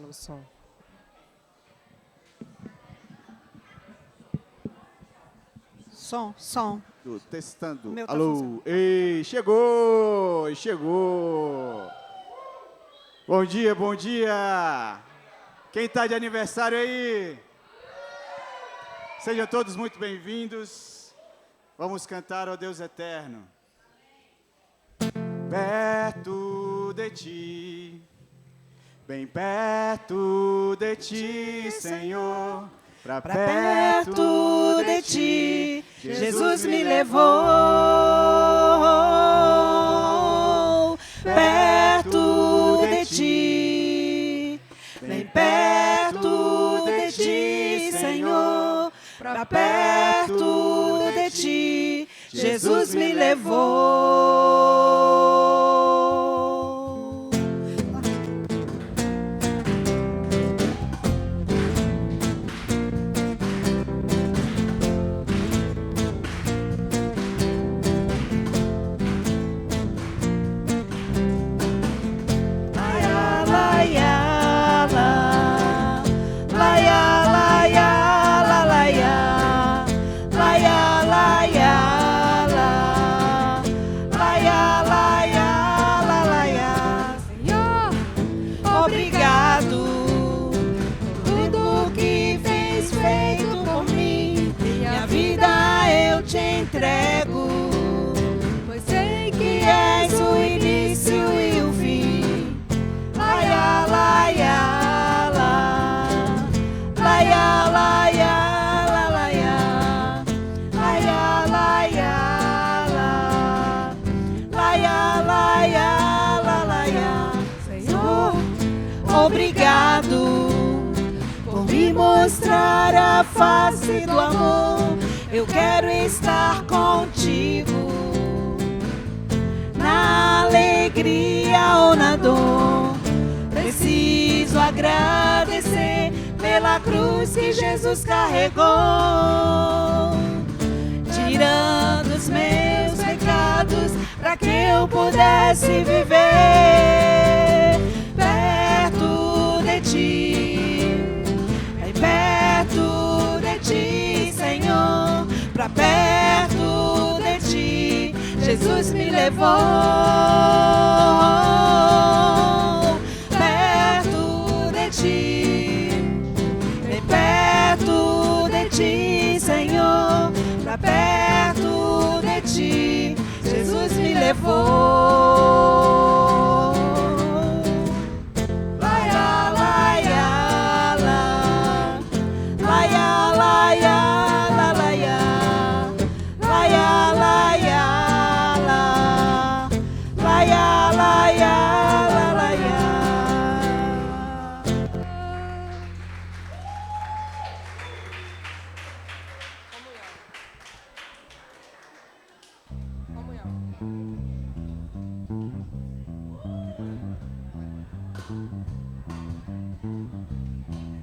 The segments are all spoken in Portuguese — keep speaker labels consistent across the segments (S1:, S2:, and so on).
S1: Alô, som. Som.
S2: Testando.
S1: Meu tá
S2: Alô.
S1: funcionando.
S2: Ei, chegou. Bom dia. Quem está de aniversário aí? Sejam todos muito bem-vindos. Vamos cantar ao Deus eterno. Perto de ti, bem perto de ti, Senhor. Pra
S1: Perto de ti, Jesus me levou. Perto de ti, bem perto de ti, Senhor. Pra perto de ti, Jesus me levou. Entrego, pois sei que és o início e o fim. Laia, laia, la, laia, laia, la, laia, laia, laia, la, laia, laia, la, laia. Senhor, obrigado por me mostrar a face do amor. Eu quero estar contigo, na alegria ou na dor. Preciso agradecer pela cruz que Jesus carregou, tirando os meus pecados para que eu pudesse viver perto de ti, bem perto de ti, Senhor. Pra perto de ti, Jesus me levou. Perto de ti, bem perto de ti, Senhor. Pra perto de ti, Jesus me levou. Laia, laia, la, laia, laia.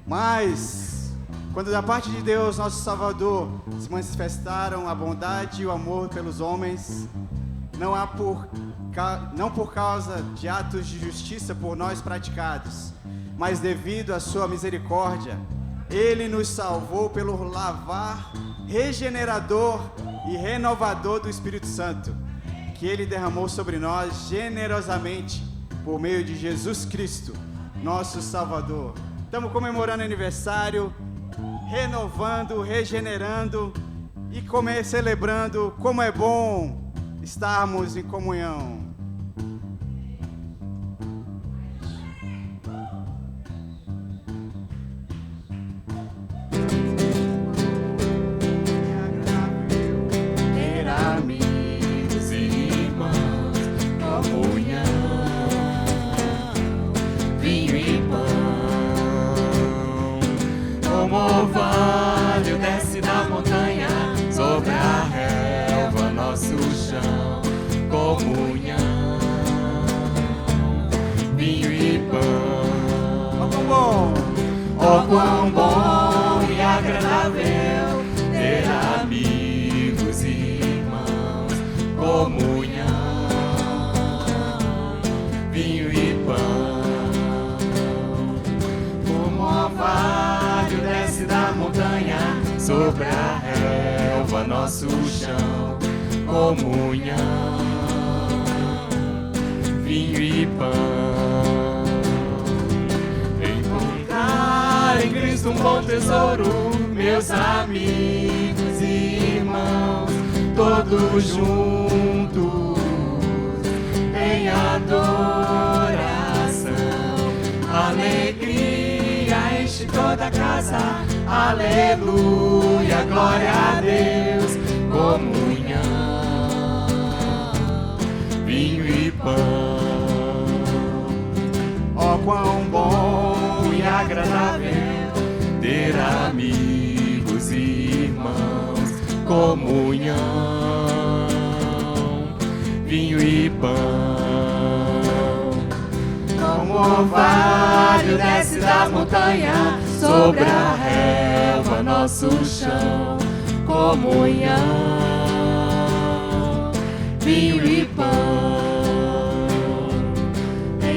S2: Mas, quando da parte de Deus, nosso Salvador, se manifestaram a bondade e o amor pelos homens, não por causa de atos de justiça por nós praticados, mas devido à sua misericórdia, Ele nos salvou pelo lavar regenerador e renovador do Espírito Santo, que Ele derramou sobre nós generosamente por meio de Jesus Cristo, nosso Salvador. Estamos comemorando aniversário, renovando, regenerando e celebrando como é bom estarmos em comunhão.
S3: Oh, quão bom e agradável ter amigos e irmãos, comunhão, vinho e pão. sobre a relva, nosso chão, comunhão, vinho e pão. Encontrar em Cristo um bom tesouro, meus amigos e irmãos, todos juntos em adoração. Alegria enche toda a casa, aleluia, glória a Deus, comunhão, vinho e pão.
S2: Ó, quão bom
S3: E agradável ter amigos e irmãos, comunhão, vinho e pão.
S1: Como o orvalho desce da montanha, sobre a relva, nosso chão, comunhão, vinho e pão.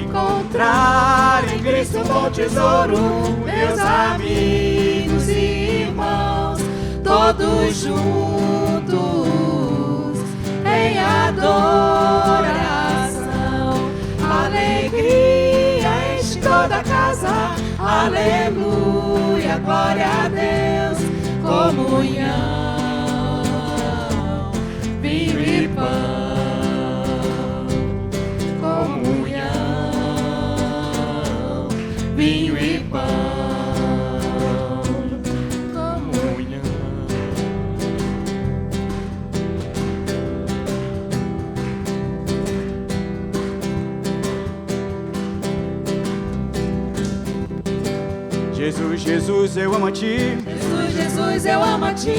S1: Encontrar em Cristo um bom tesouro, meus amigos e irmãos, todos juntos em adoração. Alegria enche toda a casa, aleluia, glória a Deus, comunhão, vinho e pão, comunhão, vinho e pão, comunhão.
S2: Jesus, Jesus, eu amo a Ti.
S1: Jesus, Jesus, eu amo a Ti.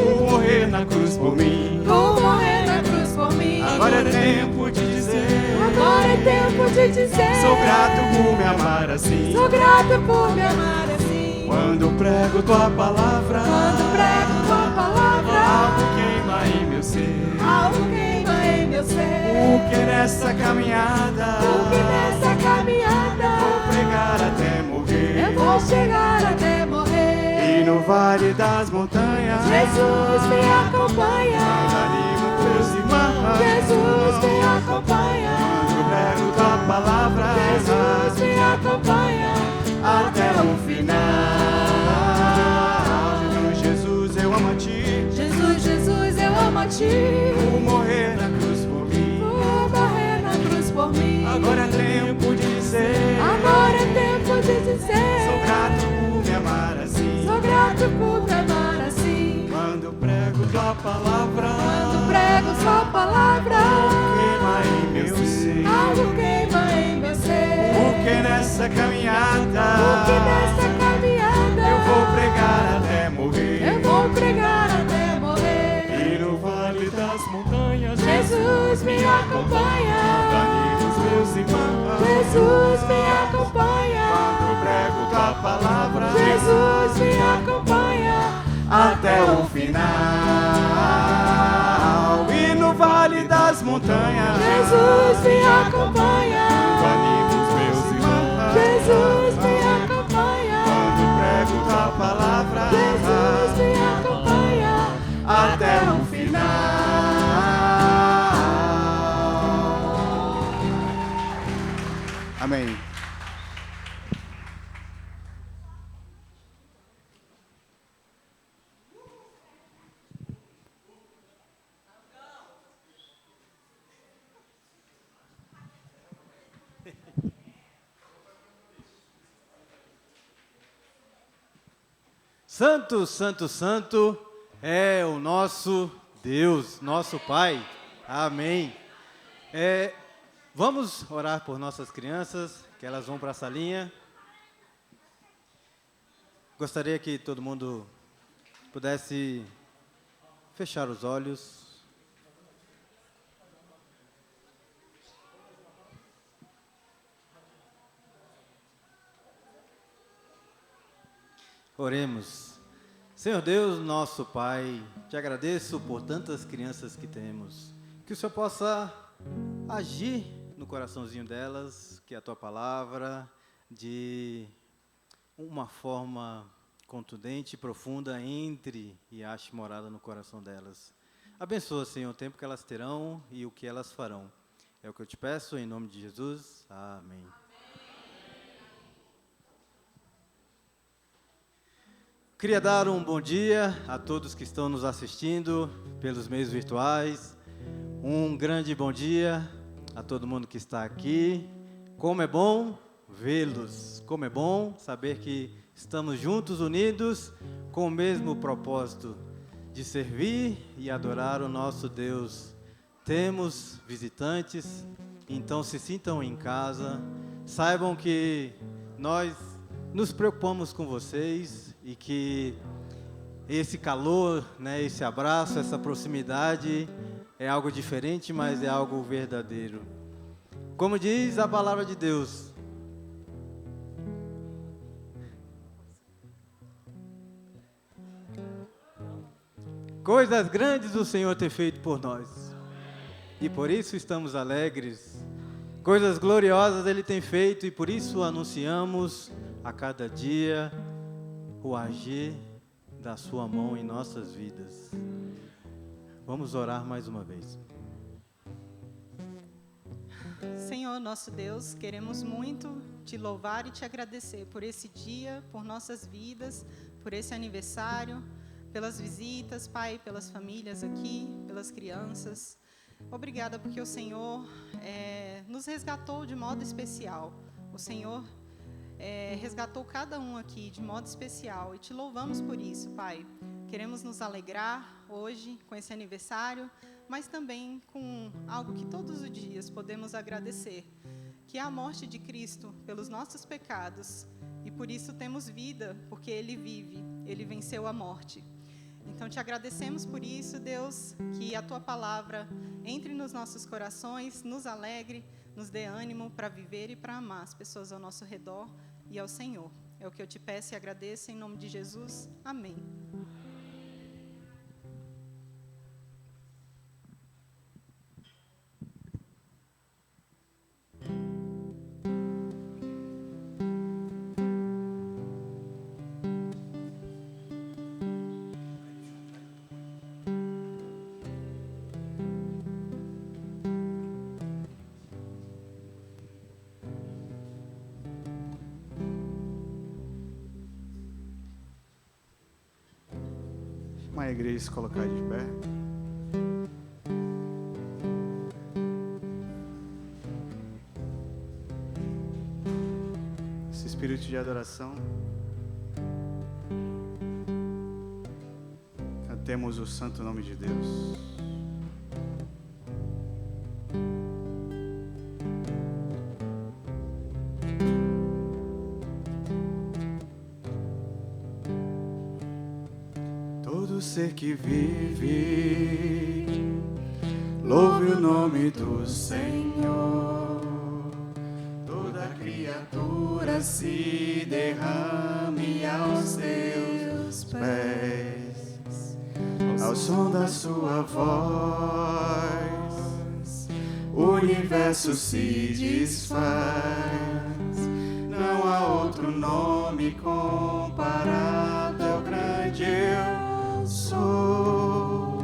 S2: Por morrer na cruz por mim.
S1: Por morrer na cruz por mim.
S2: Agora é tempo de dizer.
S1: Agora é tempo de dizer.
S2: Sou grato por me amar assim.
S1: Sou grato por me amar assim.
S2: Quando prego Tua palavra.
S1: Quando prego Tua palavra.
S2: Algo queima em meu ser.
S1: Algo queima em meu ser.
S2: Porque nessa caminhada.
S1: Porque nessa caminhada.
S2: Vou pregar até morrer.
S1: Eu vou chegar até morrer.
S2: E no vale das montanhas.
S1: Jesus me acompanha.
S2: Animo meus irmãos.
S1: Jesus me acompanha.
S2: Quando prego Tua palavra.
S1: Jesus me acompanha
S2: até o final. Jesus, Jesus, eu amo a Ti.
S1: Jesus, Jesus, eu amo a Ti.
S2: Por morrer na cruz por mim.
S1: Por morrer na cruz por mim.
S2: Agora é tempo de dizer.
S1: Agora é tempo de dizer.
S2: Sou grato por me amar assim.
S1: Sou grato por me amar assim.
S2: Quando prego Tua palavra.
S1: Quando prego Sua palavra.
S2: Queima em meu ser.
S1: Algo queima em meu ser.
S2: Porque nessa caminhada.
S1: Porque nessa caminhada.
S2: Eu vou pregar até morrer.
S1: Eu vou pregar até morrer.
S2: E no vale das montanhas.
S1: Jesus me acompanha.
S2: Animo os meus irmãos.
S1: Jesus me acompanha.
S2: Quando prego Tua palavra.
S1: Jesus me acompanha
S2: até o final. E no vale das montanhas.
S1: Jesus me acompanha.
S2: Animo os meus irmãos.
S1: Jesus me acompanha.
S2: Quando prego Tua palavra.
S1: Jesus me acompanha
S2: até o final. Amém.
S4: Santo, santo, santo é o nosso Deus, nosso Pai. Amém. Vamos orar por nossas crianças, que elas vão para a salinha. Gostaria que todo mundo pudesse fechar os olhos. Oremos. Senhor Deus, nosso Pai, te agradeço por tantas crianças que temos. Que o Senhor possa agir no coraçãozinho delas, que a Tua palavra, de uma forma contundente e profunda entre e ache morada no coração delas. Abençoa, Senhor, o tempo que elas terão e o que elas farão. É o que eu te peço, em nome de Jesus. Amém. Queria dar um bom dia a todos que estão nos assistindo pelos meios virtuais. Um grande bom dia a todo mundo que está aqui. Como é bom vê-los. Como é bom saber que estamos juntos, unidos, com o mesmo propósito de servir e adorar o nosso Deus. Temos visitantes, então se sintam em casa. Saibam que nós nos preocupamos com vocês e que esse calor, né, esse abraço, essa proximidade é algo diferente, mas é algo verdadeiro. Como diz a palavra de Deus, coisas grandes o Senhor tem feito por nós, e por isso estamos alegres. Coisas gloriosas Ele tem feito, e por isso anunciamos a cada dia o agir da sua mão em nossas vidas. Vamos orar mais uma vez.
S1: Senhor, nosso Deus, queremos muito te louvar e te agradecer por esse dia, por nossas vidas, por esse aniversário, pelas visitas, Pai, pelas famílias aqui, pelas crianças. Obrigada porque o Senhor nos resgatou de modo especial. O Senhor resgatou cada um aqui de modo especial e te louvamos por isso, Pai. Queremos nos alegrar hoje com esse aniversário, mas também com algo que todos os dias podemos agradecer, que é a morte de Cristo pelos nossos pecados, e por isso temos vida, porque Ele vive, Ele venceu a morte. Então te agradecemos por isso, Deus, que a Tua palavra entre nos nossos corações, nos alegre, nos dê ânimo para viver e para amar as pessoas ao nosso redor e ao Senhor. É o que eu te peço e agradeço em nome de Jesus. Amém.
S2: A igreja se colocar de pé. Esse espírito de adoração. Cantemos o santo nome de Deus. Ser que vive, louve o nome do Senhor. Toda criatura se derrame aos teus pés, ao som da sua voz, o universo se desfaz. Não há outro nome comparado ao grande eu sou.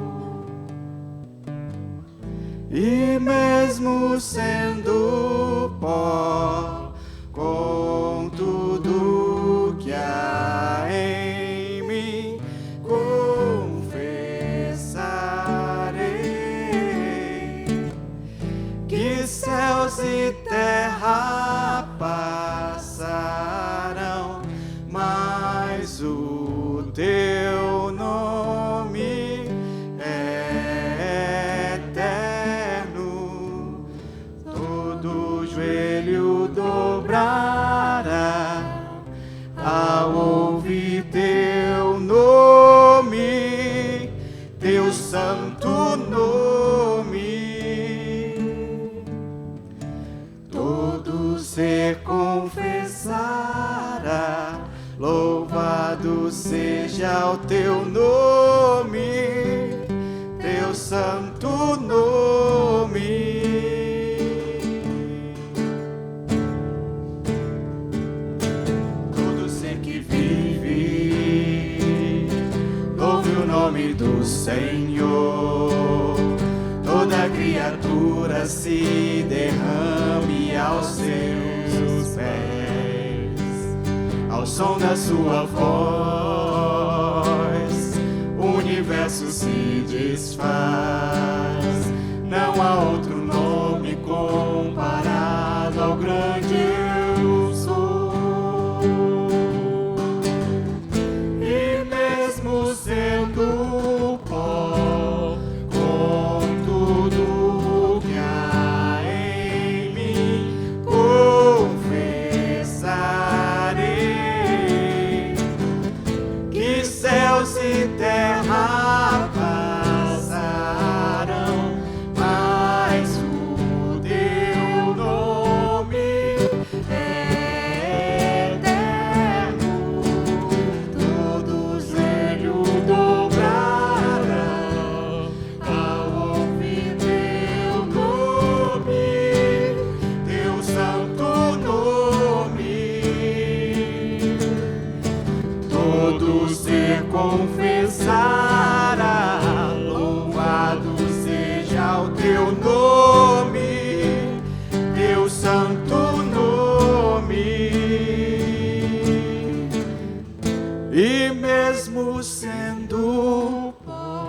S2: E mesmo sendo pó, com tudo que há em mim, confessarei que céus e terra passarão, mas o teu nome é eterno. Todo joelho dobrará ao ouvir teu nome, teu santo nome. Todo ser confessará, louvado seja o teu nome, teu santo nome. Todo ser que vive, nome do Senhor. Toda criatura se derrame aos seus pés, ao som da sua voz, o universo se desfaz. Não há outro nome comparado ao grande eu sou. E mesmo sendo pó, com tudo que há em mim, confessarei que céus e terra passarão, mas o teu nome é eterno. Todos joelhos dobrarão ao ouvir teu nome, teu santo nome. Todo ser confessará, louvado seja o teu nome, teu santo nome. E mesmo sendo pó,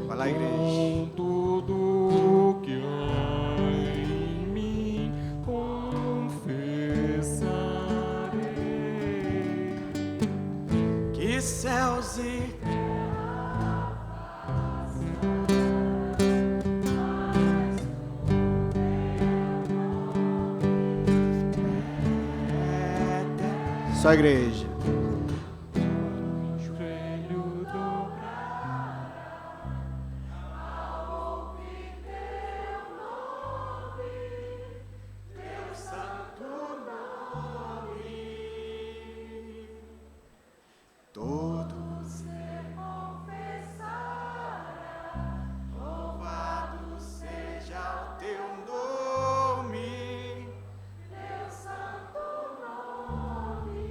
S2: vai lá, igreja, tudo que há em mim confessarei que céus e só a igreja. Todos louvado seja o teu nome, teu santo nome.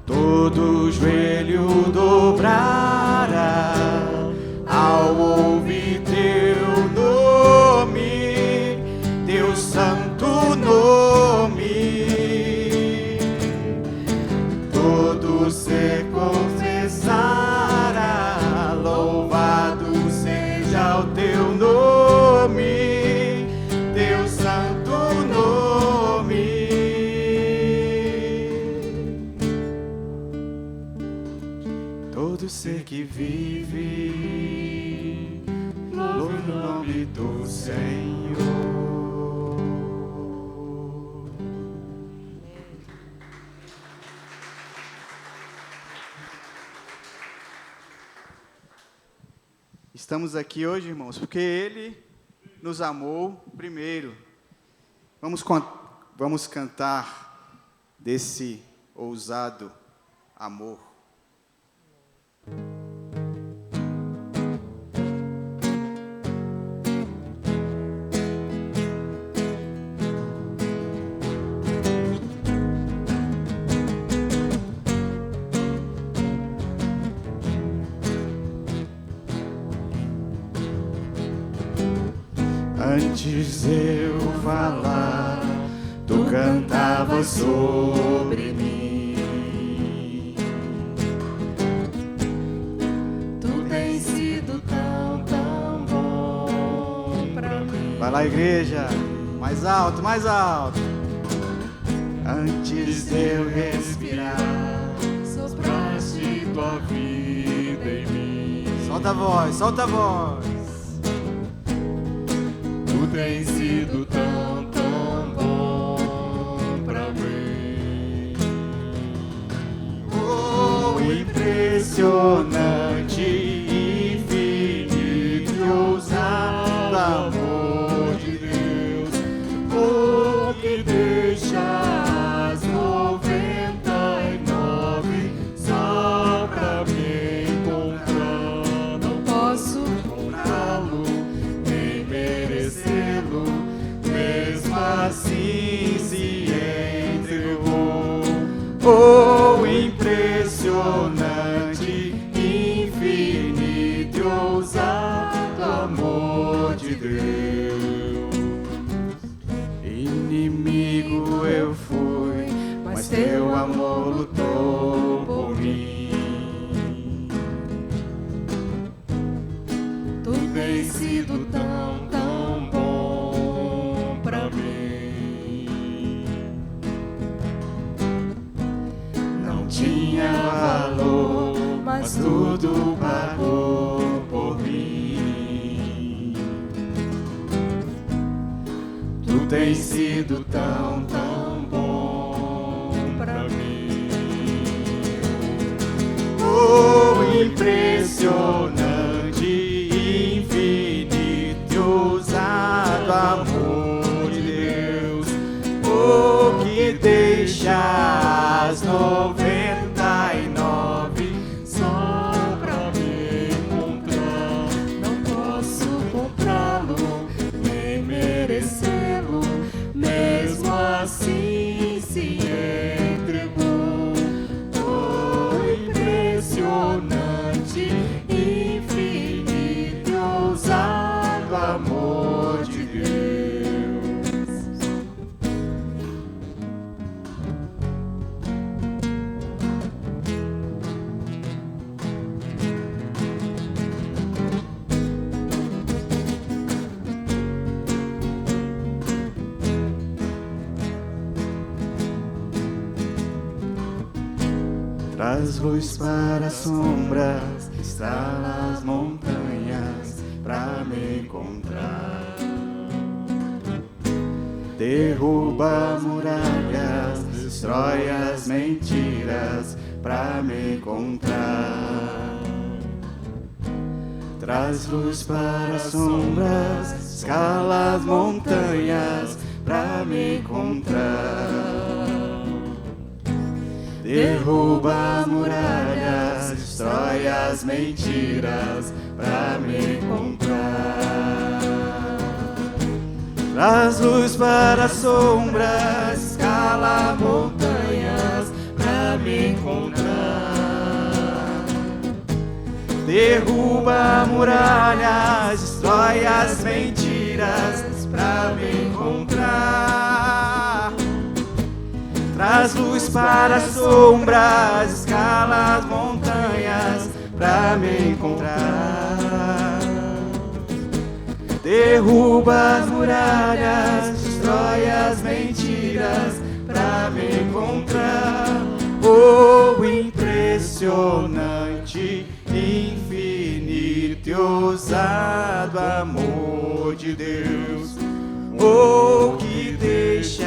S2: Todo joelho dobrará ao ouvir teu nome, teu santo nome. Todo ser confessará, louvado seja o teu nome, teu santo nome. Todo ser que vive, louve o nome do Senhor. Estamos aqui hoje, irmãos, porque Ele nos amou primeiro. Vamos cantar desse ousado amor. Antes eu falar, tu cantava sobre mim. Tu tens sido tão, tão bom pra mim. Vai lá, igreja, mais alto, mais alto. Antes de eu respirar, sopraste tua vida em mim. Solta a voz, solta a voz. Tu tens sido tão, tão bom pra mim. Oh, impressionante, infinito e ousado amor de Deus. Oh, que deixa as 99 só pra me encontrar. Não posso comprá-lo, nem merecê-lo, mesmo assim se entregou. Oh, impressionante,
S3: tinha valor, mas tudo pagou por mim. Tu tens sido tão, tão bom pra mim. Oh, impressionante, infinito e ousado amor de Deus. Oh, que deixa as 99 só pra me encontrar. Não posso comprá-lo, nem merecê-lo, mesmo assim se entregou. Oh, impressionante, infinito e ousado amor de Deus. Traz luz para as sombras, estrala as montanhas pra me encontrar. Derruba muralhas, destrói as mentiras pra me encontrar. Traz luz para as sombras, escala as montanhas pra me encontrar. Derruba muralhas, destrói as mentiras pra me encontrar. Traz luz para as sombras, escala montanhas pra me encontrar. Derruba muralhas, destrói as mentiras pra me encontrar. Traz luz para as sombras, escala as montanhas pra me encontrar. Derruba as muralhas, destrói as mentiras pra me encontrar. Oh, impressionante, infinito e ousado amor de Deus. Oh, que deixa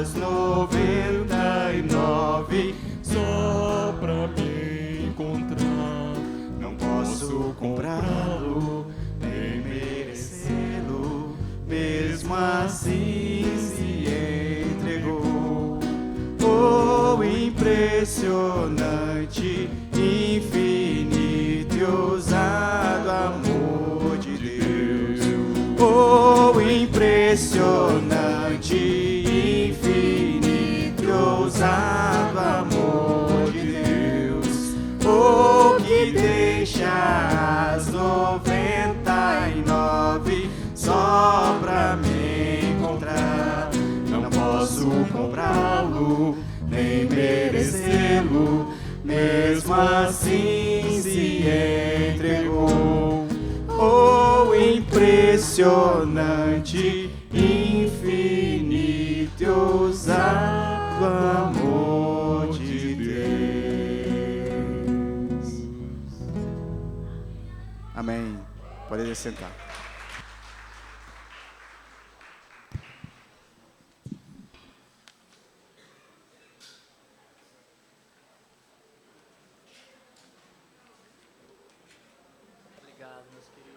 S3: as 99 só pra me encontrar. Não posso comprá-lo, nem merecê-lo, mesmo assim se entregou. Oh, impressionante, infinito e ousado amor de Deus. Oh, impressionante, infinito e ousado amor de Deus. Oh, que deixa as 99 só pra me encontrar. Não posso comprá-lo, nem merecê-lo, mesmo assim se entregou. Oh, impressionante, infinito e ousado amor de Deus.
S2: Amém. Pode sentar.
S5: Obrigado, meus queridos.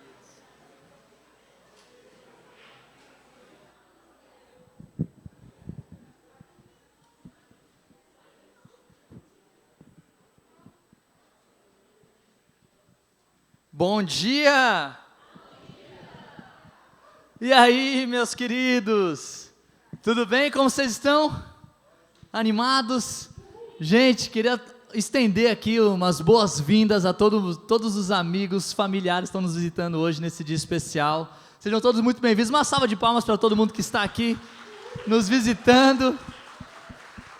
S5: Bom dia! E aí, meus queridos? Tudo bem? Como vocês estão? Animados? Gente, queria estender aqui umas boas-vindas a todos os amigos, familiares que estão nos visitando hoje nesse dia especial. Sejam todos muito bem-vindos. Uma salva de palmas para todo mundo que está aqui nos visitando.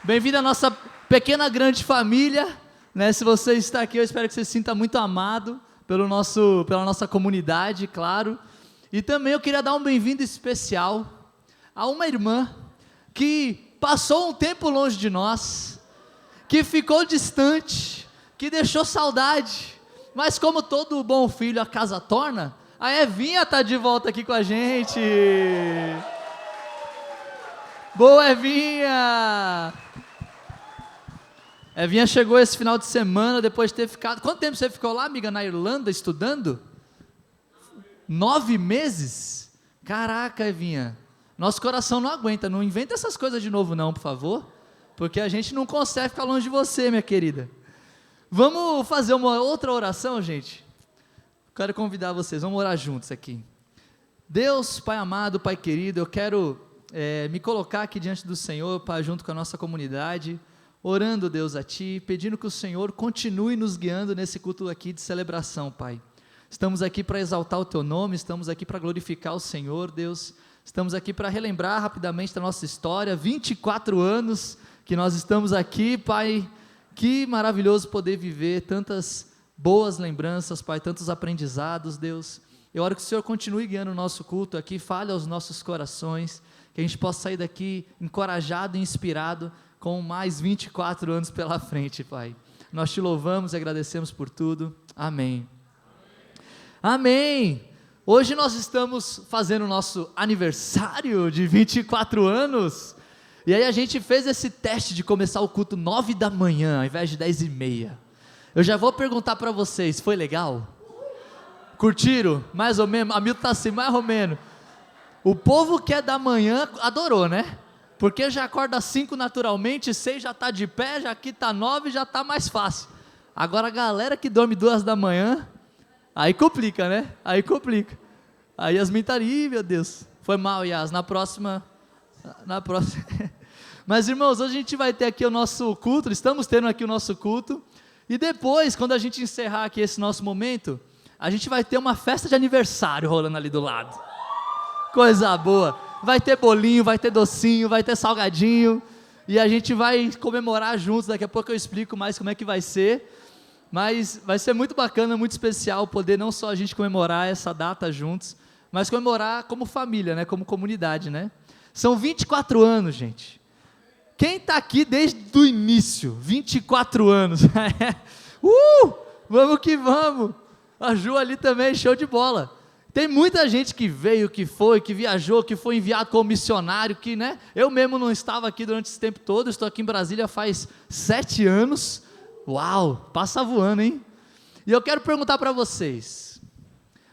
S5: Bem-vindo à nossa pequena grande família, né? Se você está aqui, eu espero que você se sinta muito amado pela nossa comunidade, claro. E também eu queria dar um bem-vindo especial a uma irmã que passou um tempo longe de nós que ficou distante, que deixou saudade. Mas como todo bom filho a casa torna, a Evinha está de volta aqui com a gente. Boa, Evinha! Evinha chegou esse final de semana, depois de ter ficado... Quanto tempo você ficou lá, amiga, na Irlanda, estudando? 9 meses? Caraca, Evinha. Nosso coração não aguenta. Não inventa essas coisas de novo não, por favor. Porque a gente não consegue ficar longe de você, minha querida. Vamos fazer uma outra oração, gente? Quero convidar vocês, vamos orar juntos aqui. Deus, Pai amado, Pai querido, eu quero me colocar aqui diante do Senhor, Pai, junto com a nossa comunidade, orando, Deus, a Ti, pedindo que o Senhor continue nos guiando nesse culto aqui de celebração, Pai. Estamos aqui para exaltar o Teu nome, estamos aqui para glorificar o Senhor, Deus, estamos aqui para relembrar rapidamente da nossa história, 24 anos que nós estamos aqui, Pai, que maravilhoso poder viver tantas boas lembranças, Pai, tantos aprendizados, Deus. Eu oro que o Senhor continue guiando o nosso culto aqui, fale aos nossos corações, que a gente possa sair daqui encorajado e inspirado, com mais 24 anos pela frente, Pai. Nós Te louvamos e agradecemos por tudo. Amém. Amém. Hoje nós estamos fazendo o nosso aniversário de 24 anos, e aí a gente fez esse teste de começar o culto 9 da manhã, ao invés de 10h30. Eu já vou perguntar para vocês, foi legal? Curtiram? Mais ou menos? A Milton está assim, mais ou menos. O povo que é da manhã adorou, né? Porque já acorda às 5 naturalmente, 6 já está de pé, já aqui está 9, já está mais fácil. Agora a galera que dorme 2 da manhã, aí complica, né? Aí complica. Aí Yasmin tá ali, meu Deus. Foi mal, Yas, na próxima. Mas irmãos, hoje a gente vai ter aqui o nosso culto, estamos tendo aqui o nosso culto, e depois, quando a gente encerrar aqui esse nosso momento, a gente vai ter uma festa de aniversário rolando ali do lado. Coisa boa. Vai ter bolinho, vai ter docinho, vai ter salgadinho, e a gente vai comemorar juntos. Daqui a pouco eu explico mais como é que vai ser, mas vai ser muito bacana, muito especial poder não só a gente comemorar essa data juntos, mas comemorar como família, né, como comunidade, né? São 24 anos, gente. Quem está aqui desde o início? 24 anos. Vamos que vamos. A Ju ali também, show de bola. Tem muita gente que veio, que foi, que viajou, que foi enviado como missionário, que, né? Eu mesmo não estava aqui durante esse tempo todo, estou aqui em Brasília faz 7 anos. Uau, passa voando, hein? E eu quero perguntar para vocês,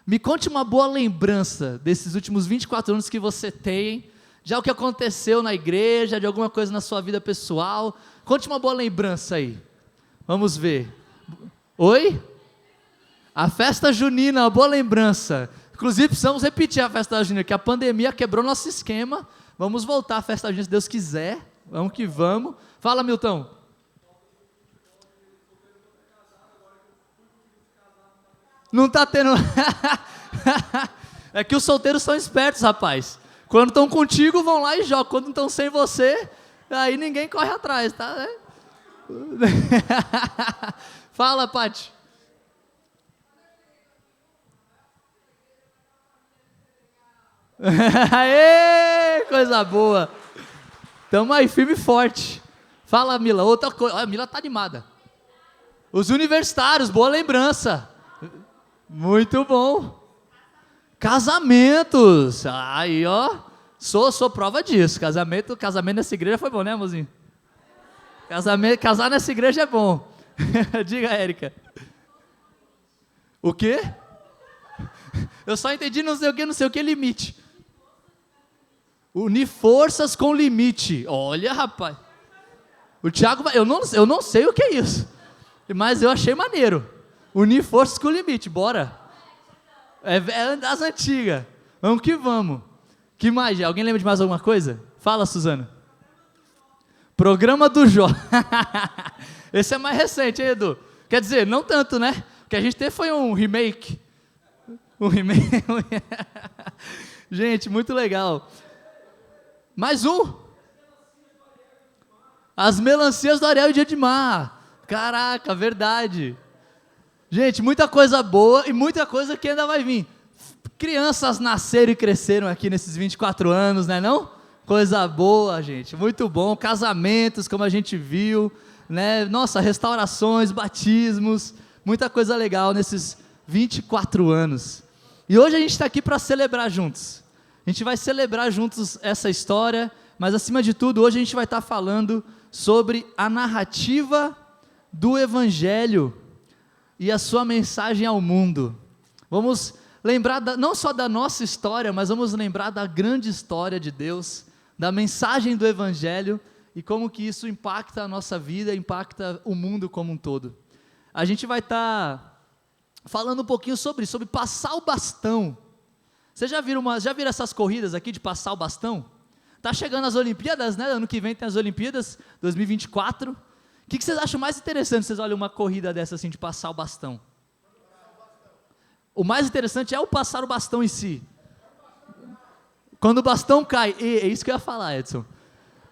S5: me conte uma boa lembrança desses últimos 24 anos que você tem, de algo que aconteceu na igreja, de alguma coisa na sua vida pessoal. Conte uma boa lembrança aí. Vamos ver. Oi? A festa junina, uma boa lembrança. Inclusive, precisamos repetir a festa junina, que a pandemia quebrou nosso esquema. Vamos voltar à festa junina, se Deus quiser. Vamos que vamos. Fala, Milton. Não está tendo... É que os solteiros são espertos, rapaz. Quando estão contigo, vão lá e jogam. Quando estão sem você, aí ninguém corre atrás, tá? Fala, Paty. Aê, coisa boa. Tamo aí, firme e forte. Fala, Mila, outra coisa. A Mila tá animada. Os universitários, boa lembrança. Muito bom. Casamentos. Aí, ó. Sou prova disso. Casamento nessa igreja foi bom, né, amorzinho? Casar nessa igreja é bom. Diga, Érica. O quê? Eu só entendi não sei o que limite. Unir forças com limite. Olha, rapaz. O Thiago, eu não sei o que é isso. Mas eu achei maneiro. Unir forças com limite, bora. É das antigas. Vamos que vamos. Que mais? Alguém lembra de mais alguma coisa? Fala, Suzana. Programa do Jó. Esse é mais recente, hein, Edu? Quer dizer, não tanto, né? O que a gente teve foi um remake. Gente, muito legal. Mais um. As melancias do Ariel e de Edmar. Caraca, verdade. Gente, muita coisa boa e muita coisa que ainda vai vir. Crianças nasceram e cresceram aqui nesses 24 anos, né não? Coisa boa, gente. Muito bom. Casamentos, como a gente viu, né? Nossa, restaurações, batismos, muita coisa legal nesses 24 anos. E hoje a gente está aqui para celebrar juntos. A gente vai celebrar juntos essa história, mas acima de tudo, hoje a gente vai estar falando sobre a narrativa do Evangelho e a sua mensagem ao mundo. Vamos lembrar não só da nossa história, mas vamos lembrar da grande história de Deus, da mensagem do Evangelho e como que isso impacta a nossa vida, impacta o mundo como um todo. A gente vai estar falando um pouquinho sobre passar o bastão. Vocês já viram essas corridas aqui de passar o bastão? Tá chegando as Olimpíadas, né? Ano que vem tem as Olimpíadas, 2024. O que vocês acham mais interessante? Vocês olham uma corrida dessa assim de passar o bastão? O mais interessante é o passar o bastão em si. Quando o bastão cai, é isso que eu ia falar, Edson.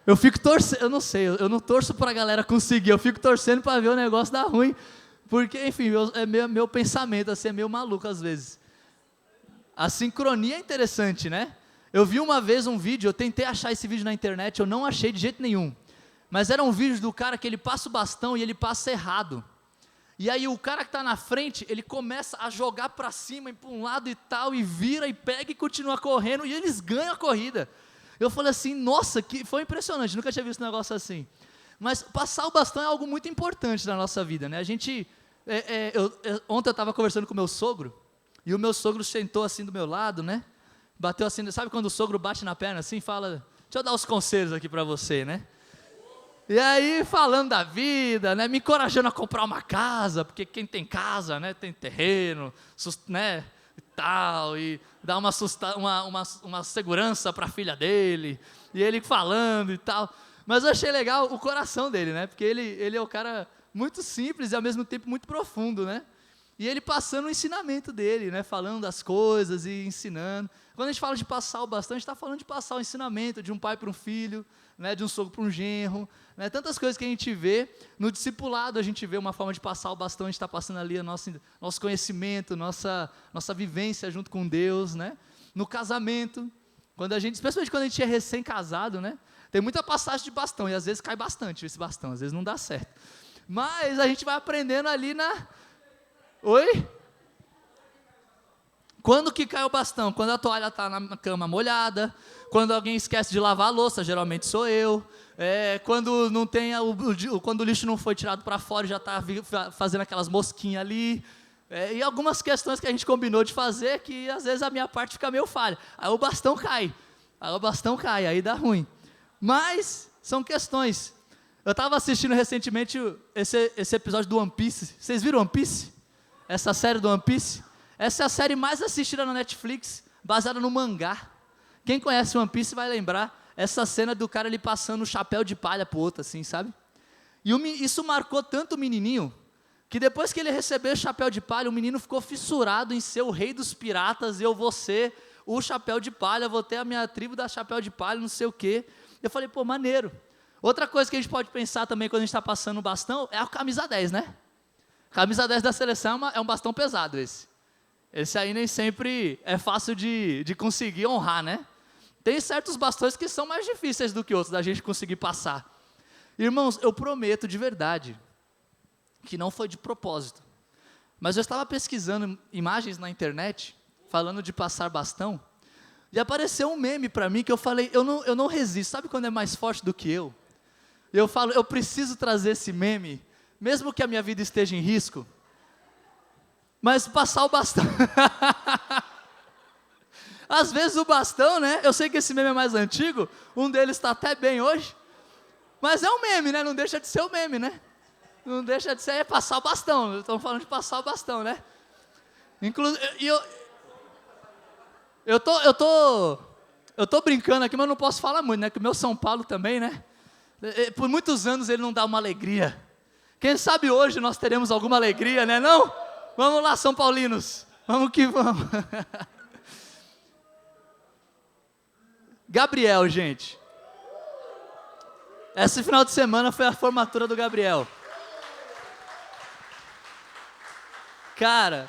S5: Eu fico torcendo, eu não sei, eu não torço para a galera conseguir, eu fico torcendo para ver o negócio dar ruim, porque, enfim, é meu pensamento, assim, é meio maluco às vezes. A sincronia é interessante, né? Eu vi uma vez um vídeo, eu tentei achar esse vídeo na internet, eu não achei de jeito nenhum, mas era um vídeo do cara que ele passa o bastão e ele passa errado. E aí o cara que está na frente, ele começa a jogar para cima, para um lado e tal, e vira e pega e continua correndo, e eles ganham a corrida. Eu falei assim, nossa, que foi impressionante, nunca tinha visto um negócio assim. Mas passar o bastão é algo muito importante na nossa vida, né? A gente, ontem eu estava conversando com o meu sogro, e o meu sogro sentou assim do meu lado, né? Bateu assim, sabe quando o sogro bate na perna assim, fala, deixa eu dar os conselhos aqui para você, né? E aí, falando da vida, né, me encorajando a comprar uma casa, porque quem tem casa, né, tem terreno, né, e tal, e dá uma segurança para a filha dele, e ele falando e tal. Mas eu achei legal o coração dele, né, porque ele é um cara muito simples e ao mesmo tempo muito profundo, né? E ele passando o ensinamento dele, né, falando das coisas e ensinando. Quando a gente fala de passar o bastão, a gente está falando de passar o ensinamento de um pai para um filho, né, de um sogro para um genro, né, tantas coisas que a gente vê. No discipulado a gente vê uma forma de passar o bastão, a gente está passando ali o nosso conhecimento, nossa vivência junto com Deus, né? No casamento, especialmente quando a gente é recém-casado, né, tem muita passagem de bastão, e às vezes cai bastante esse bastão, às vezes não dá certo. Mas a gente vai aprendendo ali Oi? Quando que cai o bastão? Quando a toalha está na cama molhada, quando alguém esquece de lavar a louça, geralmente sou eu, quando não tem quando o lixo não foi tirado para fora, já está fazendo aquelas mosquinhas ali, e algumas questões que a gente combinou de fazer, que às vezes a minha parte fica meio falha, aí o bastão cai, aí dá ruim. Mas são questões. Eu estava assistindo recentemente esse episódio do One Piece. Vocês viram One Piece? Essa série do One Piece? Essa é a série mais assistida na Netflix, baseada no mangá. Quem conhece One Piece vai lembrar essa cena do cara ali passando o chapéu de palha pro outro, assim, sabe? E isso marcou tanto o menininho, que depois que ele recebeu o chapéu de palha, o menino ficou fissurado em ser o rei dos piratas, eu vou ser o chapéu de palha, vou ter a minha tribo da chapéu de palha, não sei o quê. Eu falei, pô, maneiro. Outra coisa que a gente pode pensar também quando a gente está passando o bastão, é a camisa 10, né? Camisa 10 da seleção é um bastão pesado esse. Esse aí nem sempre é fácil de conseguir honrar, né? Tem certos bastões que são mais difíceis do que outros, da gente conseguir passar. Irmãos, eu prometo de verdade, que não foi de propósito, mas eu estava pesquisando imagens na internet, falando de passar bastão, e apareceu um meme para mim que eu falei, eu não resisto, sabe quando é mais forte do que eu? Eu falo, eu preciso trazer esse meme, mesmo que a minha vida esteja em risco, mas passar o bastão. Às vezes o bastão, né? Eu sei que esse meme é mais antigo, um deles está até bem hoje, mas é um meme, né? Não deixa de ser um meme, né? Não deixa de ser passar o bastão. Estamos falando de passar o bastão, né? Eu tô brincando aqui, mas não posso falar muito, né? Que o meu São Paulo também, né? Por muitos anos ele não dá uma alegria. Quem sabe hoje nós teremos alguma alegria, né? Não? Vamos lá, São Paulinos. Vamos que vamos. Gabriel, gente. Esse final de semana foi a formatura do Gabriel. Cara,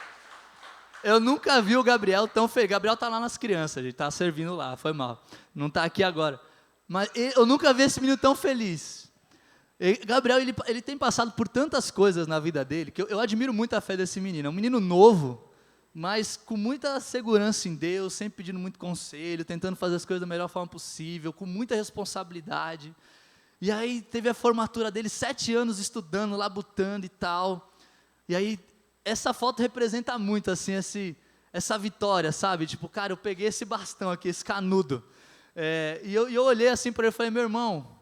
S5: eu nunca vi o Gabriel tão feliz. Gabriel tá lá nas crianças, ele tá servindo lá, foi mal. Não tá aqui agora. Mas eu nunca vi esse menino tão feliz. E Gabriel, ele tem passado por tantas coisas na vida dele, que eu admiro muito a fé desse menino. É um menino novo, mas com muita segurança em Deus, sempre pedindo muito conselho, tentando fazer as coisas da melhor forma possível, com muita responsabilidade. E aí teve a formatura dele, 7 anos estudando, labutando e tal. E aí, essa foto representa muito, assim, essa vitória, sabe? Tipo, cara, eu peguei esse bastão aqui, esse canudo. E eu olhei assim para ele e falei, meu irmão,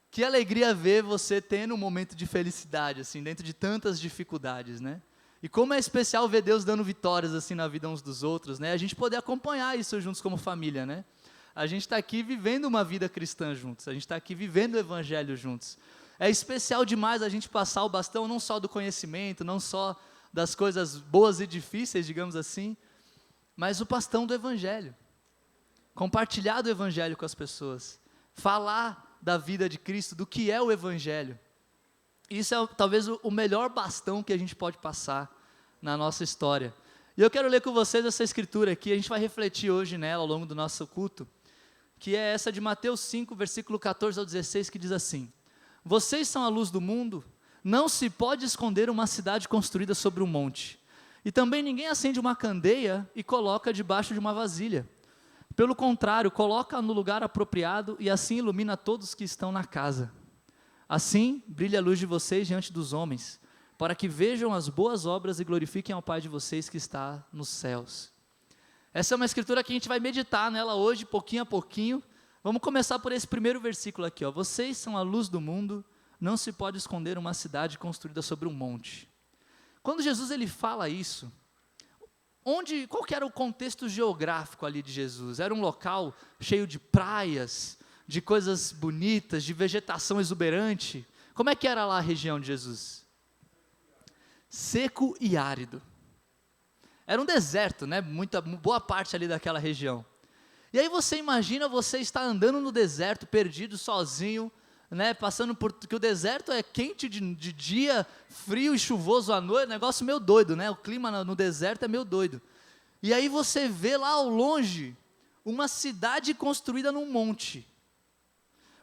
S5: que alegria ver você tendo um momento de felicidade, assim, dentro de tantas dificuldades, né? E como é especial ver Deus dando vitórias, assim, na vida uns dos outros, né? A gente poder acompanhar isso juntos como família, né? A gente está aqui vivendo uma vida cristã juntos, a gente está aqui vivendo o evangelho juntos. É especial demais a gente passar o bastão não só do conhecimento, não só das coisas boas e difíceis, digamos assim, mas o bastão do evangelho. Compartilhar do evangelho com as pessoas. Falar da vida de Cristo, do que é o evangelho. Isso é talvez o melhor bastão que a gente pode passar na nossa história. E eu quero ler com vocês essa escritura aqui, a gente vai refletir hoje nela ao longo do nosso culto, que é essa de Mateus 5, versículo 14 ao 16, que diz assim: vocês são a luz do mundo, não se pode esconder uma cidade construída sobre um monte. E também ninguém acende uma candeia e coloca debaixo de uma vasilha. Pelo contrário, coloca no lugar apropriado e assim ilumina todos que estão na casa. Assim, brilha a luz de vocês diante dos homens, para que vejam as boas obras e glorifiquem ao Pai de vocês que está nos céus. Essa é uma escritura que a gente vai meditar nela hoje, pouquinho a pouquinho. Vamos começar por esse primeiro versículo aqui, ó. Vocês são a luz do mundo, não se pode esconder uma cidade construída sobre um monte. Quando Jesus ele fala isso, qual que era o contexto geográfico ali de Jesus? Era um local cheio de praias, de coisas bonitas, de vegetação exuberante? Como é que era lá a região de Jesus? Seco e árido. Era um deserto, né? Boa parte ali daquela região. E aí você imagina você estar andando no deserto, perdido, sozinho, né? Passando porque o deserto é quente de dia, frio e chuvoso à noite, negócio meio doido, né? O clima no deserto é meio doido. E aí você vê lá ao longe uma cidade construída num monte.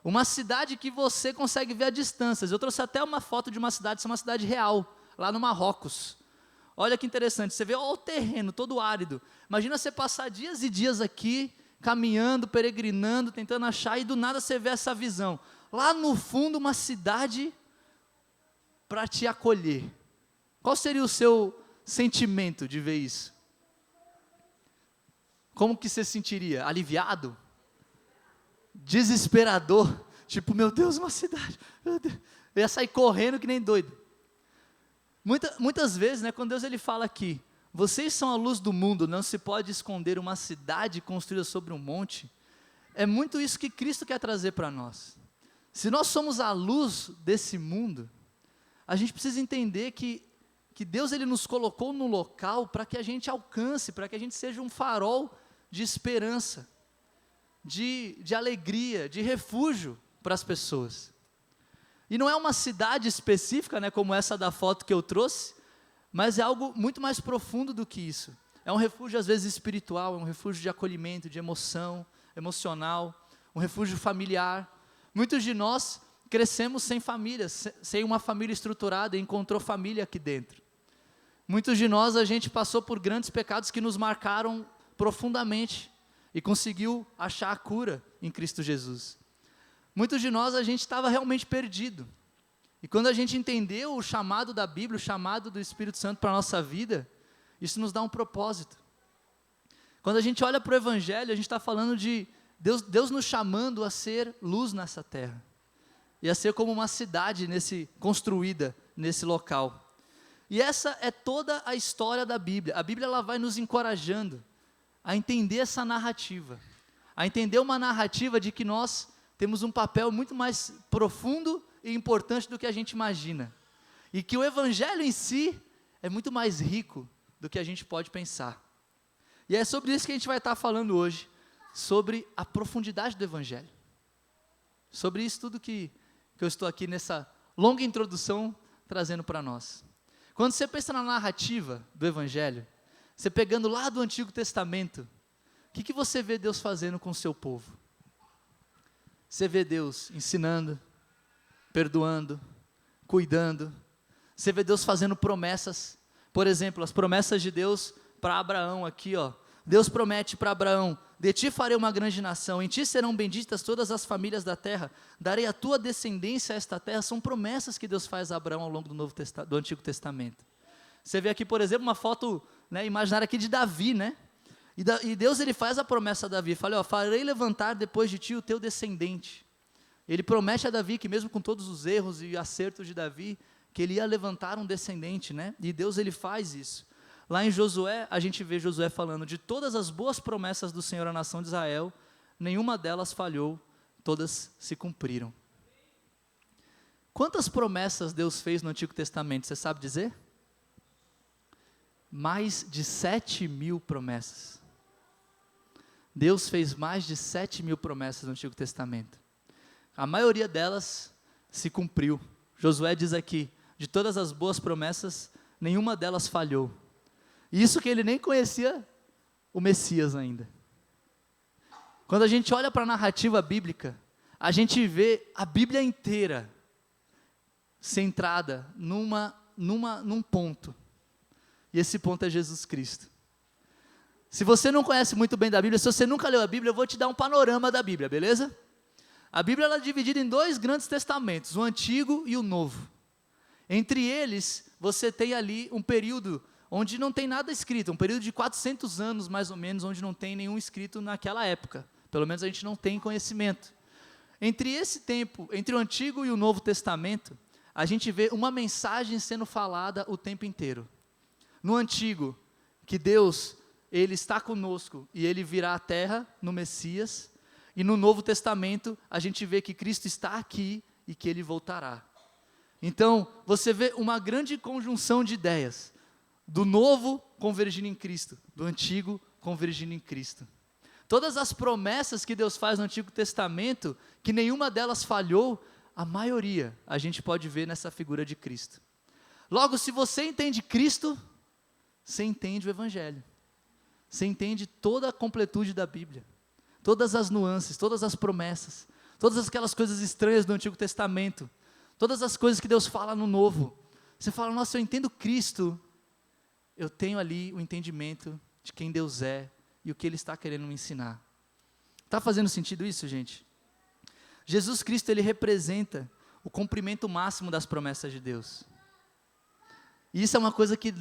S5: Uma cidade que você consegue ver a distâncias. Eu trouxe até uma foto de uma cidade, isso é uma cidade real, lá no Marrocos. Olha que interessante, você vê o terreno todo árido. Imagina você passar dias e dias aqui, caminhando, peregrinando, tentando achar, e do nada você vê essa visão. Lá no fundo, uma cidade para te acolher. Qual seria o seu sentimento de ver isso? Como que você se sentiria? Aliviado? Desesperador? Tipo, meu Deus, uma cidade. Meu Deus. Eu ia sair correndo que nem doido. Muitas vezes, né, quando Deus ele fala aqui, vocês são a luz do mundo, não se pode esconder uma cidade construída sobre um monte, é muito isso que Cristo quer trazer para nós. Se nós somos a luz desse mundo, a gente precisa entender que Deus ele nos colocou no local para que a gente alcance, para que a gente seja um farol de esperança, de alegria, de refúgio para as pessoas. E não é uma cidade específica, né, como essa da foto que eu trouxe, mas é algo muito mais profundo do que isso. É um refúgio às vezes espiritual, é um refúgio de acolhimento, de emocional, um refúgio familiar. Muitos de nós crescemos sem família, sem uma família estruturada e encontrou família aqui dentro. Muitos de nós, a gente passou por grandes pecados que nos marcaram profundamente e conseguiu achar a cura em Cristo Jesus. Muitos de nós, a gente estava realmente perdido. E quando a gente entendeu o chamado da Bíblia, o chamado do Espírito Santo para a nossa vida, isso nos dá um propósito. Quando a gente olha para o Evangelho, a gente está falando de Deus nos chamando a ser luz nessa terra. E a ser como uma cidade construída nesse local. E essa é toda a história da Bíblia. A Bíblia ela vai nos encorajando a entender essa narrativa. A entender uma narrativa de que nós temos um papel muito mais profundo e importante do que a gente imagina. E que o Evangelho em si é muito mais rico do que a gente pode pensar. E é sobre isso que a gente vai estar falando hoje. Sobre a profundidade do Evangelho. Sobre isso tudo que eu estou aqui nessa longa introdução trazendo para nós. Quando você pensa na narrativa do Evangelho, você pegando lá do Antigo Testamento, o que você vê Deus fazendo com o seu povo? Você vê Deus ensinando, perdoando, cuidando. Você vê Deus fazendo promessas. Por exemplo, as promessas de Deus para Abraão aqui, ó. Deus promete para Abraão: de ti farei uma grande nação, em ti serão benditas todas as famílias da terra, darei a tua descendência a esta terra. São promessas que Deus faz a Abraão ao longo do Antigo Testamento. Você vê aqui, por exemplo, uma foto, né, imaginária aqui de Davi, né? E Deus, ele faz a promessa a Davi, fala, ó, farei levantar depois de ti o teu descendente. Ele promete a Davi que mesmo com todos os erros e acertos de Davi, que ele ia levantar um descendente, né? E Deus, ele faz isso. Lá em Josué, a gente vê Josué falando de todas as boas promessas do Senhor à nação de Israel, nenhuma delas falhou, todas se cumpriram. Quantas promessas Deus fez no Antigo Testamento, você sabe dizer? Mais de 7.000 promessas. Deus fez mais de 7.000 promessas no Antigo Testamento. A maioria delas se cumpriu. Josué diz aqui, de todas as boas promessas, nenhuma delas falhou. Isso que ele nem conhecia o Messias ainda. Quando a gente olha para a narrativa bíblica, a gente vê a Bíblia inteira centrada num ponto. E esse ponto é Jesus Cristo. Se você não conhece muito bem da Bíblia, se você nunca leu a Bíblia, eu vou te dar um panorama da Bíblia, beleza? A Bíblia ela é dividida em 2 grandes testamentos, o Antigo e o Novo. Entre eles, você tem ali um período onde não tem nada escrito, um período de 400 anos mais ou menos, onde não tem nenhum escrito naquela época. Pelo menos a gente não tem conhecimento. Entre esse tempo, entre o Antigo e o Novo Testamento, a gente vê uma mensagem sendo falada o tempo inteiro. No Antigo, que Deus, ele está conosco e ele virá à terra no Messias. E no Novo Testamento, a gente vê que Cristo está aqui e que ele voltará. Então, você vê uma grande conjunção de ideias. Do novo convergindo em Cristo, do antigo convergindo em Cristo. Todas as promessas que Deus faz no Antigo Testamento, que nenhuma delas falhou, a maioria a gente pode ver nessa figura de Cristo. Logo, se você entende Cristo, você entende o Evangelho. Você entende toda a completude da Bíblia. Todas as nuances, todas as promessas, todas aquelas coisas estranhas do Antigo Testamento, todas as coisas que Deus fala no Novo. Você fala, nossa, eu entendo Cristo, eu tenho ali o entendimento de quem Deus é e o que Ele está querendo me ensinar. Está fazendo sentido isso, gente? Jesus Cristo, Ele representa o cumprimento máximo das promessas de Deus. E isso é uma coisa que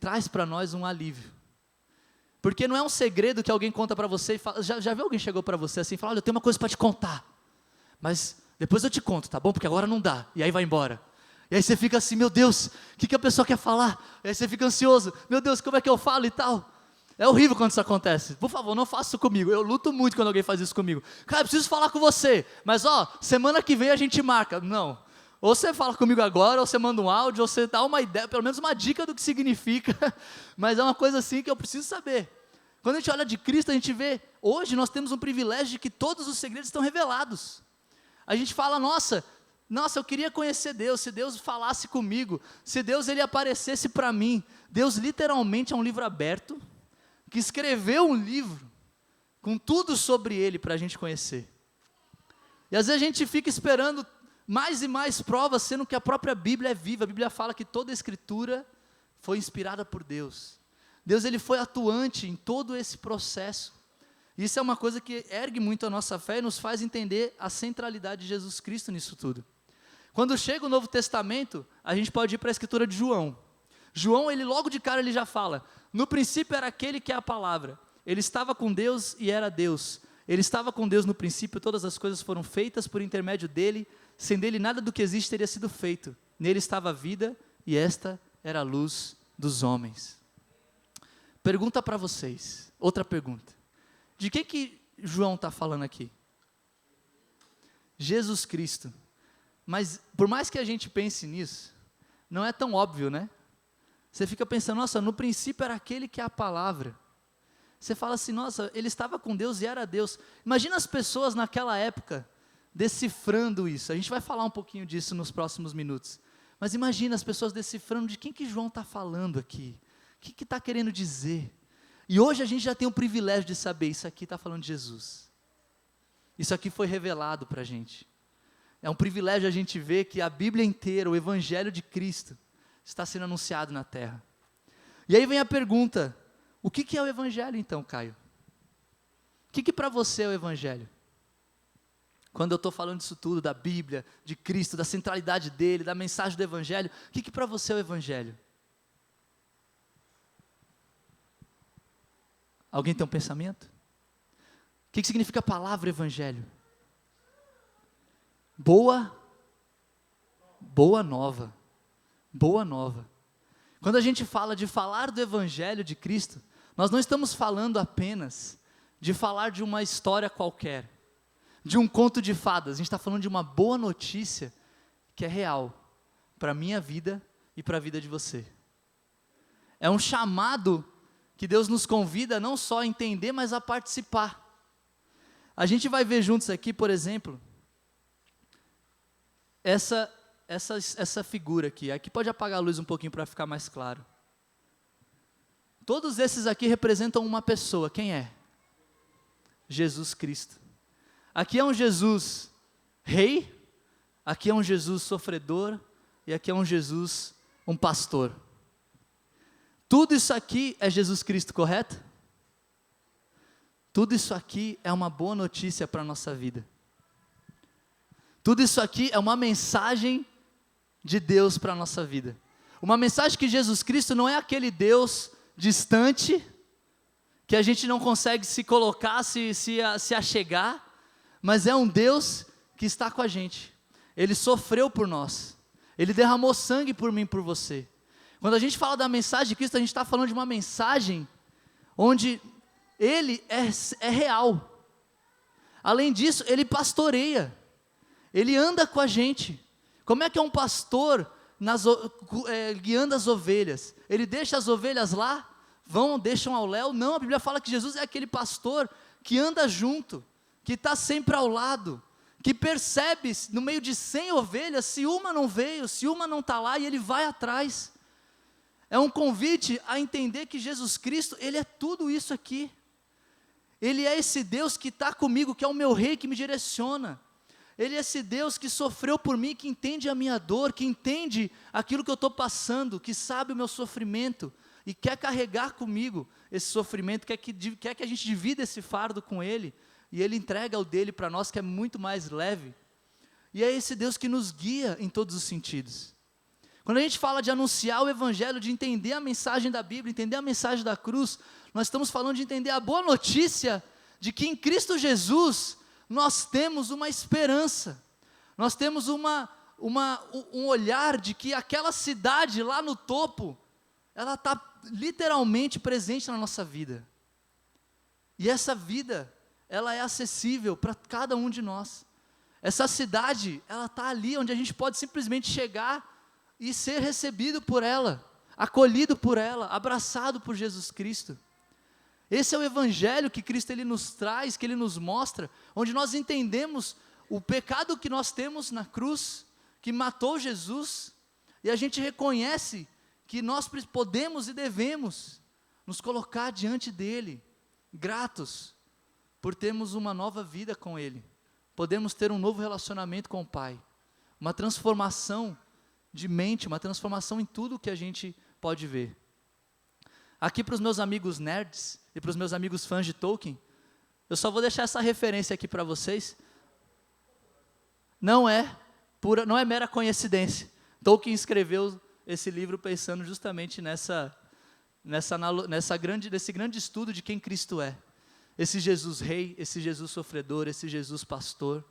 S5: traz para nós um alívio. Porque não é um segredo que alguém conta para você e fala, já viu alguém chegou para você assim e fala, olha, eu tenho uma coisa para te contar, mas depois eu te conto, tá bom? Porque agora não dá, e aí vai embora. E aí você fica assim, meu Deus, o que a pessoa quer falar? E aí você fica ansioso, meu Deus, como é que eu falo e tal? É horrível quando isso acontece. Por favor, não faça isso comigo, eu luto muito quando alguém faz isso comigo. Cara, eu preciso falar com você, mas ó, semana que vem a gente marca. Não, ou você fala comigo agora, ou você manda um áudio, ou você dá uma ideia, pelo menos uma dica do que significa, mas é uma coisa assim que eu preciso saber. Quando a gente olha de Cristo, a gente vê, hoje nós temos um privilégio de que todos os segredos estão revelados. A gente fala, nossa, eu queria conhecer Deus, se Deus falasse comigo, se Deus ele aparecesse para mim. Deus literalmente é um livro aberto, que escreveu um livro, com tudo sobre ele para a gente conhecer. E às vezes a gente fica esperando mais e mais provas, sendo que a própria Bíblia é viva. A Bíblia fala que toda a Escritura foi inspirada por Deus. Deus ele foi atuante em todo esse processo. Isso é uma coisa que ergue muito a nossa fé e nos faz entender a centralidade de Jesus Cristo nisso tudo. Quando chega o Novo Testamento, a gente pode ir para a Escritura de João. João, ele logo de cara ele já fala, no princípio era aquele que é a palavra. Ele estava com Deus e era Deus. Ele estava com Deus no princípio, todas as coisas foram feitas por intermédio dele, sem dele nada do que existe teria sido feito. Nele estava a vida e esta era a luz dos homens. Pergunta para vocês, outra pergunta. De que João está falando aqui? Jesus Cristo. Mas por mais que a gente pense nisso, não é tão óbvio, né? Você fica pensando, nossa, no princípio era aquele que é a palavra. Você fala assim, nossa, ele estava com Deus e era Deus. Imagina as pessoas naquela época decifrando isso. A gente vai falar um pouquinho disso nos próximos minutos. Mas imagina as pessoas decifrando de quem que João está falando aqui. O que está querendo dizer? E hoje a gente já tem o privilégio de saber, isso aqui está falando de Jesus. Isso aqui foi revelado para a gente. É um privilégio a gente ver que a Bíblia inteira, o Evangelho de Cristo, está sendo anunciado na terra. E aí vem a pergunta, o que é o Evangelho então, Caio? O que para você é o Evangelho? Quando eu estou falando disso tudo, da Bíblia, de Cristo, da centralidade dele, da mensagem do Evangelho, o que para você é o Evangelho? Alguém tem um pensamento? O que significa a palavra Evangelho? Boa nova. Boa nova. Quando a gente fala de falar do Evangelho de Cristo, nós não estamos falando apenas de falar de uma história qualquer, de um conto de fadas. A gente está falando de uma boa notícia que é real para a minha vida e para a vida de você. É um chamado que Deus nos convida não só a entender, mas a participar. A gente vai ver juntos aqui, por exemplo, essa figura aqui. Aqui pode apagar a luz um pouquinho para ficar mais claro. Todos esses aqui representam uma pessoa. Quem é? Jesus Cristo. Aqui é um Jesus rei, aqui é um Jesus sofredor, e aqui é um Jesus, um pastor. Tudo isso aqui é Jesus Cristo, correto? Tudo isso aqui é uma boa notícia para a nossa vida. Tudo isso aqui é uma mensagem de Deus para a nossa vida. Uma mensagem que Jesus Cristo não é aquele Deus distante, que a gente não consegue se colocar, se achegar, mas é um Deus que está com a gente. Ele sofreu por nós. Ele derramou sangue por mim e por você. Quando a gente fala da mensagem de Cristo, a gente está falando de uma mensagem onde Ele é real. Além disso, Ele pastoreia. Ele anda com a gente. Como é que é um pastor guiando as ovelhas? Ele deixa as ovelhas lá? Deixam ao léu? Não, a Bíblia fala que Jesus é aquele pastor que anda junto, que está sempre ao lado, que percebe no meio de 100 ovelhas, se uma não veio, se uma não está lá, e ele vai atrás. É um convite a entender que Jesus Cristo, Ele é tudo isso aqui. Ele é esse Deus que está comigo, que é o meu rei, que me direciona. Ele é esse Deus que sofreu por mim, que entende a minha dor, que entende aquilo que eu estou passando, que sabe o meu sofrimento, e quer carregar comigo esse sofrimento, quer que a gente divida esse fardo com Ele, e Ele entrega o dele para nós, que é muito mais leve. E é esse Deus que nos guia em todos os sentidos. Quando a gente fala de anunciar o Evangelho, de entender a mensagem da Bíblia, entender a mensagem da cruz, nós estamos falando de entender a boa notícia de que em Cristo Jesus nós temos uma esperança, nós temos um olhar de que aquela cidade lá no topo, ela está literalmente presente na nossa vida. E essa vida, ela é acessível para cada um de nós. Essa cidade, ela está ali onde a gente pode simplesmente chegar e ser recebido por ela, acolhido por ela, abraçado por Jesus Cristo. Esse é o Evangelho que Cristo Ele nos traz, que Ele nos mostra, onde nós entendemos o pecado que nós temos na cruz, que matou Jesus, e a gente reconhece que nós podemos e devemos nos colocar diante dEle, gratos por termos uma nova vida com Ele, podemos ter um novo relacionamento com o Pai, uma transformação de mente, uma transformação em tudo que a gente pode ver. Aqui para os meus amigos nerds e para os meus amigos fãs de Tolkien, eu só vou deixar essa referência aqui para vocês. Não é mera coincidência. Tolkien escreveu esse livro pensando justamente nesse grande estudo de quem Cristo é. Esse Jesus rei, esse Jesus sofredor, esse Jesus pastor.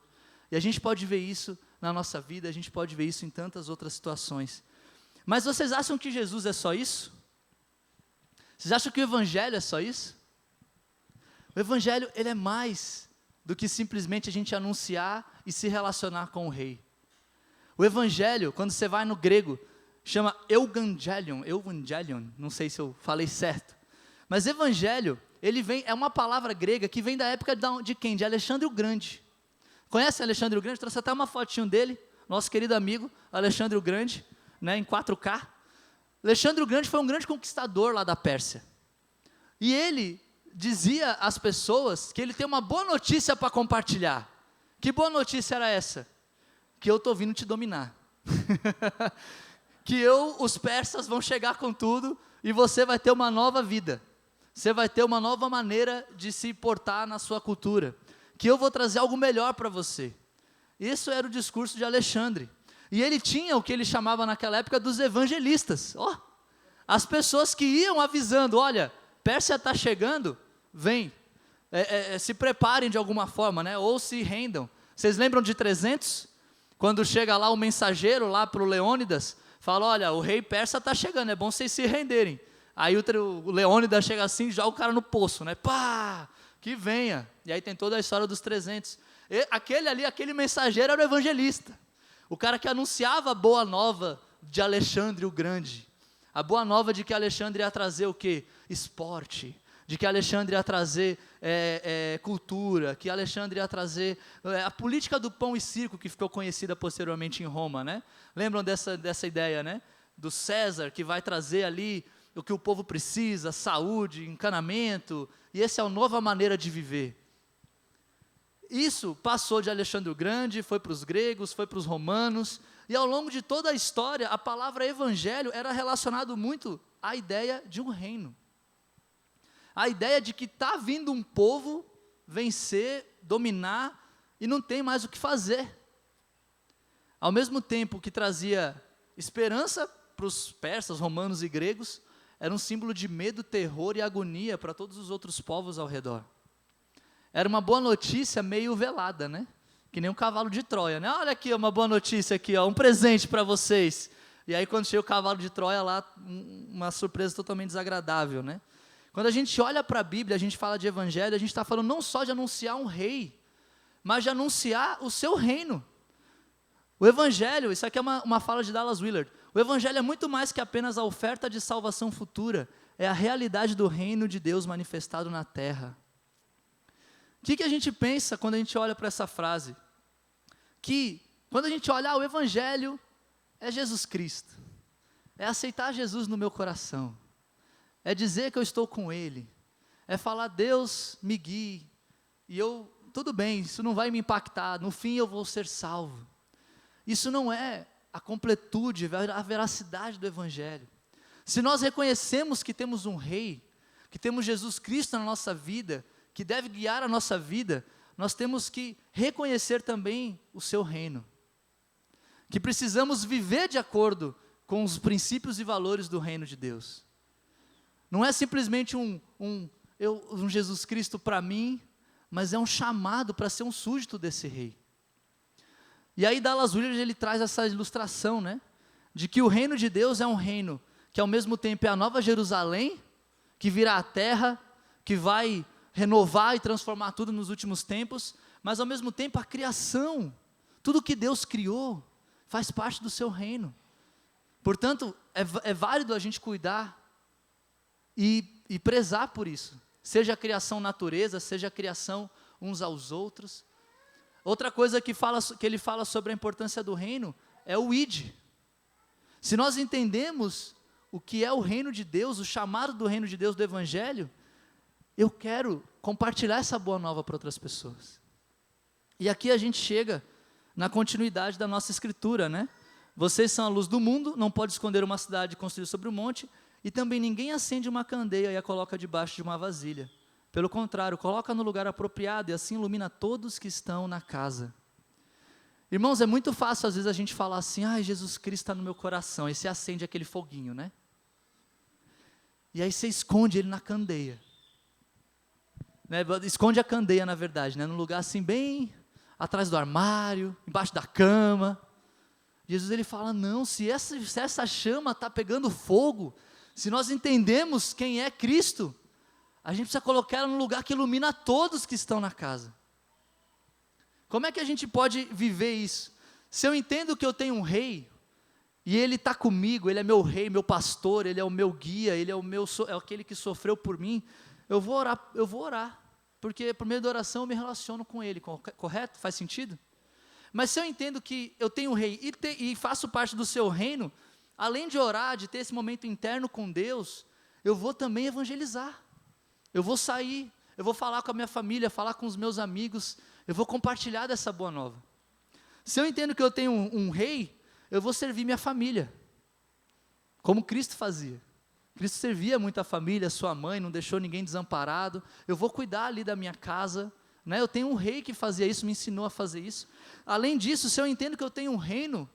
S5: E a gente pode ver isso na nossa vida, a gente pode ver isso em tantas outras situações. Mas vocês acham que Jesus é só isso? Vocês acham que o Evangelho é só isso? O Evangelho, ele é mais do que simplesmente a gente anunciar e se relacionar com o rei. O Evangelho, quando você vai no grego, chama Evangelion, não sei se eu falei certo. Mas Evangelho, é uma palavra grega que vem da época de quem? De Alexandre o Grande. Conhece Alexandre o Grande? Trouxe até uma fotinho dele, nosso querido amigo Alexandre o Grande, né, em 4K. Alexandre o Grande foi um grande conquistador lá da Pérsia. E ele dizia às pessoas que ele tem uma boa notícia para compartilhar. Que boa notícia era essa? que eu estou vindo te dominar. Que os persas vão chegar com tudo e você vai ter uma nova vida. Você vai ter uma nova maneira de se portar na sua cultura. Que eu vou trazer algo melhor para você. Isso era o discurso de Alexandre. E ele tinha o que ele chamava naquela época dos evangelistas. As pessoas que iam avisando, olha, Pérsia está chegando, vem. Se preparem de alguma forma, né? Ou se rendam. Vocês lembram de 300? Quando chega lá o mensageiro lá para o Leônidas, fala, olha, o rei persa está chegando, é bom vocês se renderem. Aí o Leônidas chega assim e joga o cara no poço, né? Pá, que venha. E aí tem toda a história dos 300. Aquele mensageiro era o evangelista. O cara que anunciava a boa nova de Alexandre o Grande. A boa nova de que Alexandre ia trazer o quê? Esporte. De que Alexandre ia trazer cultura, que Alexandre ia trazer a política do pão e circo, que ficou conhecida posteriormente em Roma, né? Lembram dessa ideia, né? Do César, que vai trazer ali o que o povo precisa, saúde, encanamento, e essa é a nova maneira de viver. Isso passou de Alexandre o Grande, foi para os gregos, foi para os romanos, e ao longo de toda a história, a palavra evangelho era relacionado muito à ideia de um reino. A ideia de que está vindo um povo vencer, dominar, e não tem mais o que fazer. Ao mesmo tempo que trazia esperança para os persas, romanos e gregos, era um símbolo de medo, terror e agonia para todos os outros povos ao redor. Era uma boa notícia meio velada, né? Que nem um cavalo de Troia, né? Olha aqui, uma boa notícia aqui, um presente para vocês. E aí quando chega o cavalo de Troia lá, uma surpresa totalmente desagradável, né? Quando a gente olha para a Bíblia, a gente fala de evangelho, a gente está falando não só de anunciar um rei, mas de anunciar o seu reino. O evangelho, isso aqui é uma fala de Dallas Willard, o evangelho é muito mais que apenas a oferta de salvação futura, é a realidade do reino de Deus manifestado na terra. O que a gente pensa quando a gente olha para essa frase? Que quando a gente olha, o evangelho é Jesus Cristo, é aceitar Jesus no meu coração, é dizer que eu estou com Ele, é falar, Deus me guie, e tudo bem, isso não vai me impactar, no fim eu vou ser salvo. Isso não é a completude, a veracidade do Evangelho. Se nós reconhecemos que temos um Rei, que temos Jesus Cristo na nossa vida, que deve guiar a nossa vida, nós temos que reconhecer também o seu reino. Que precisamos viver de acordo com os princípios e valores do reino de Deus. Não é simplesmente um Jesus Cristo para mim, mas é um chamado para ser um súdito desse rei. E aí Dallas Willard, ele traz essa ilustração, né? De que o reino de Deus é um reino que ao mesmo tempo é a nova Jerusalém, que virá a terra, que vai renovar e transformar tudo nos últimos tempos, mas ao mesmo tempo a criação, tudo que Deus criou, faz parte do seu reino. Portanto, é válido a gente cuidar e prezar por isso, seja a criação natureza, seja a criação uns aos outros. Outra coisa que ele fala sobre a importância do reino é o id. Se nós entendemos o que é o reino de Deus, o chamado do reino de Deus do Evangelho, eu quero compartilhar essa boa nova para outras pessoas. E aqui a gente chega na continuidade da nossa escritura, né? Vocês são a luz do mundo, não pode esconder uma cidade construída sobre um monte, e também ninguém acende uma candeia e a coloca debaixo de uma vasilha. Pelo contrário, coloca no lugar apropriado e assim ilumina todos que estão na casa. Irmãos, é muito fácil às vezes a gente falar assim, Jesus Cristo está no meu coração, aí você acende aquele foguinho, né? E aí você esconde ele na candeia. Né? Esconde a candeia, na verdade, né? Num lugar assim bem atrás do armário, embaixo da cama. Jesus, ele fala, não, se essa chama está pegando fogo, se nós entendemos quem é Cristo, a gente precisa colocar ela num lugar que ilumina todos que estão na casa. Como é que a gente pode viver isso? Se eu entendo que eu tenho um rei, e ele está comigo, ele é meu rei, meu pastor, ele é o meu guia, ele é aquele que sofreu por mim, eu vou orar, porque por meio da oração eu me relaciono com ele, correto? Faz sentido? Mas se eu entendo que eu tenho um rei e faço parte do seu reino, além de orar, de ter esse momento interno com Deus, eu vou também evangelizar. Eu vou sair, eu vou falar com a minha família, falar com os meus amigos, eu vou compartilhar dessa boa nova. Se eu entendo que eu tenho um rei, eu vou servir minha família, como Cristo fazia. Cristo servia muito a família, sua mãe, não deixou ninguém desamparado. Eu vou cuidar ali da minha casa, né? Eu tenho um rei que fazia isso, me ensinou a fazer isso. Além disso, se eu entendo que eu tenho um reino,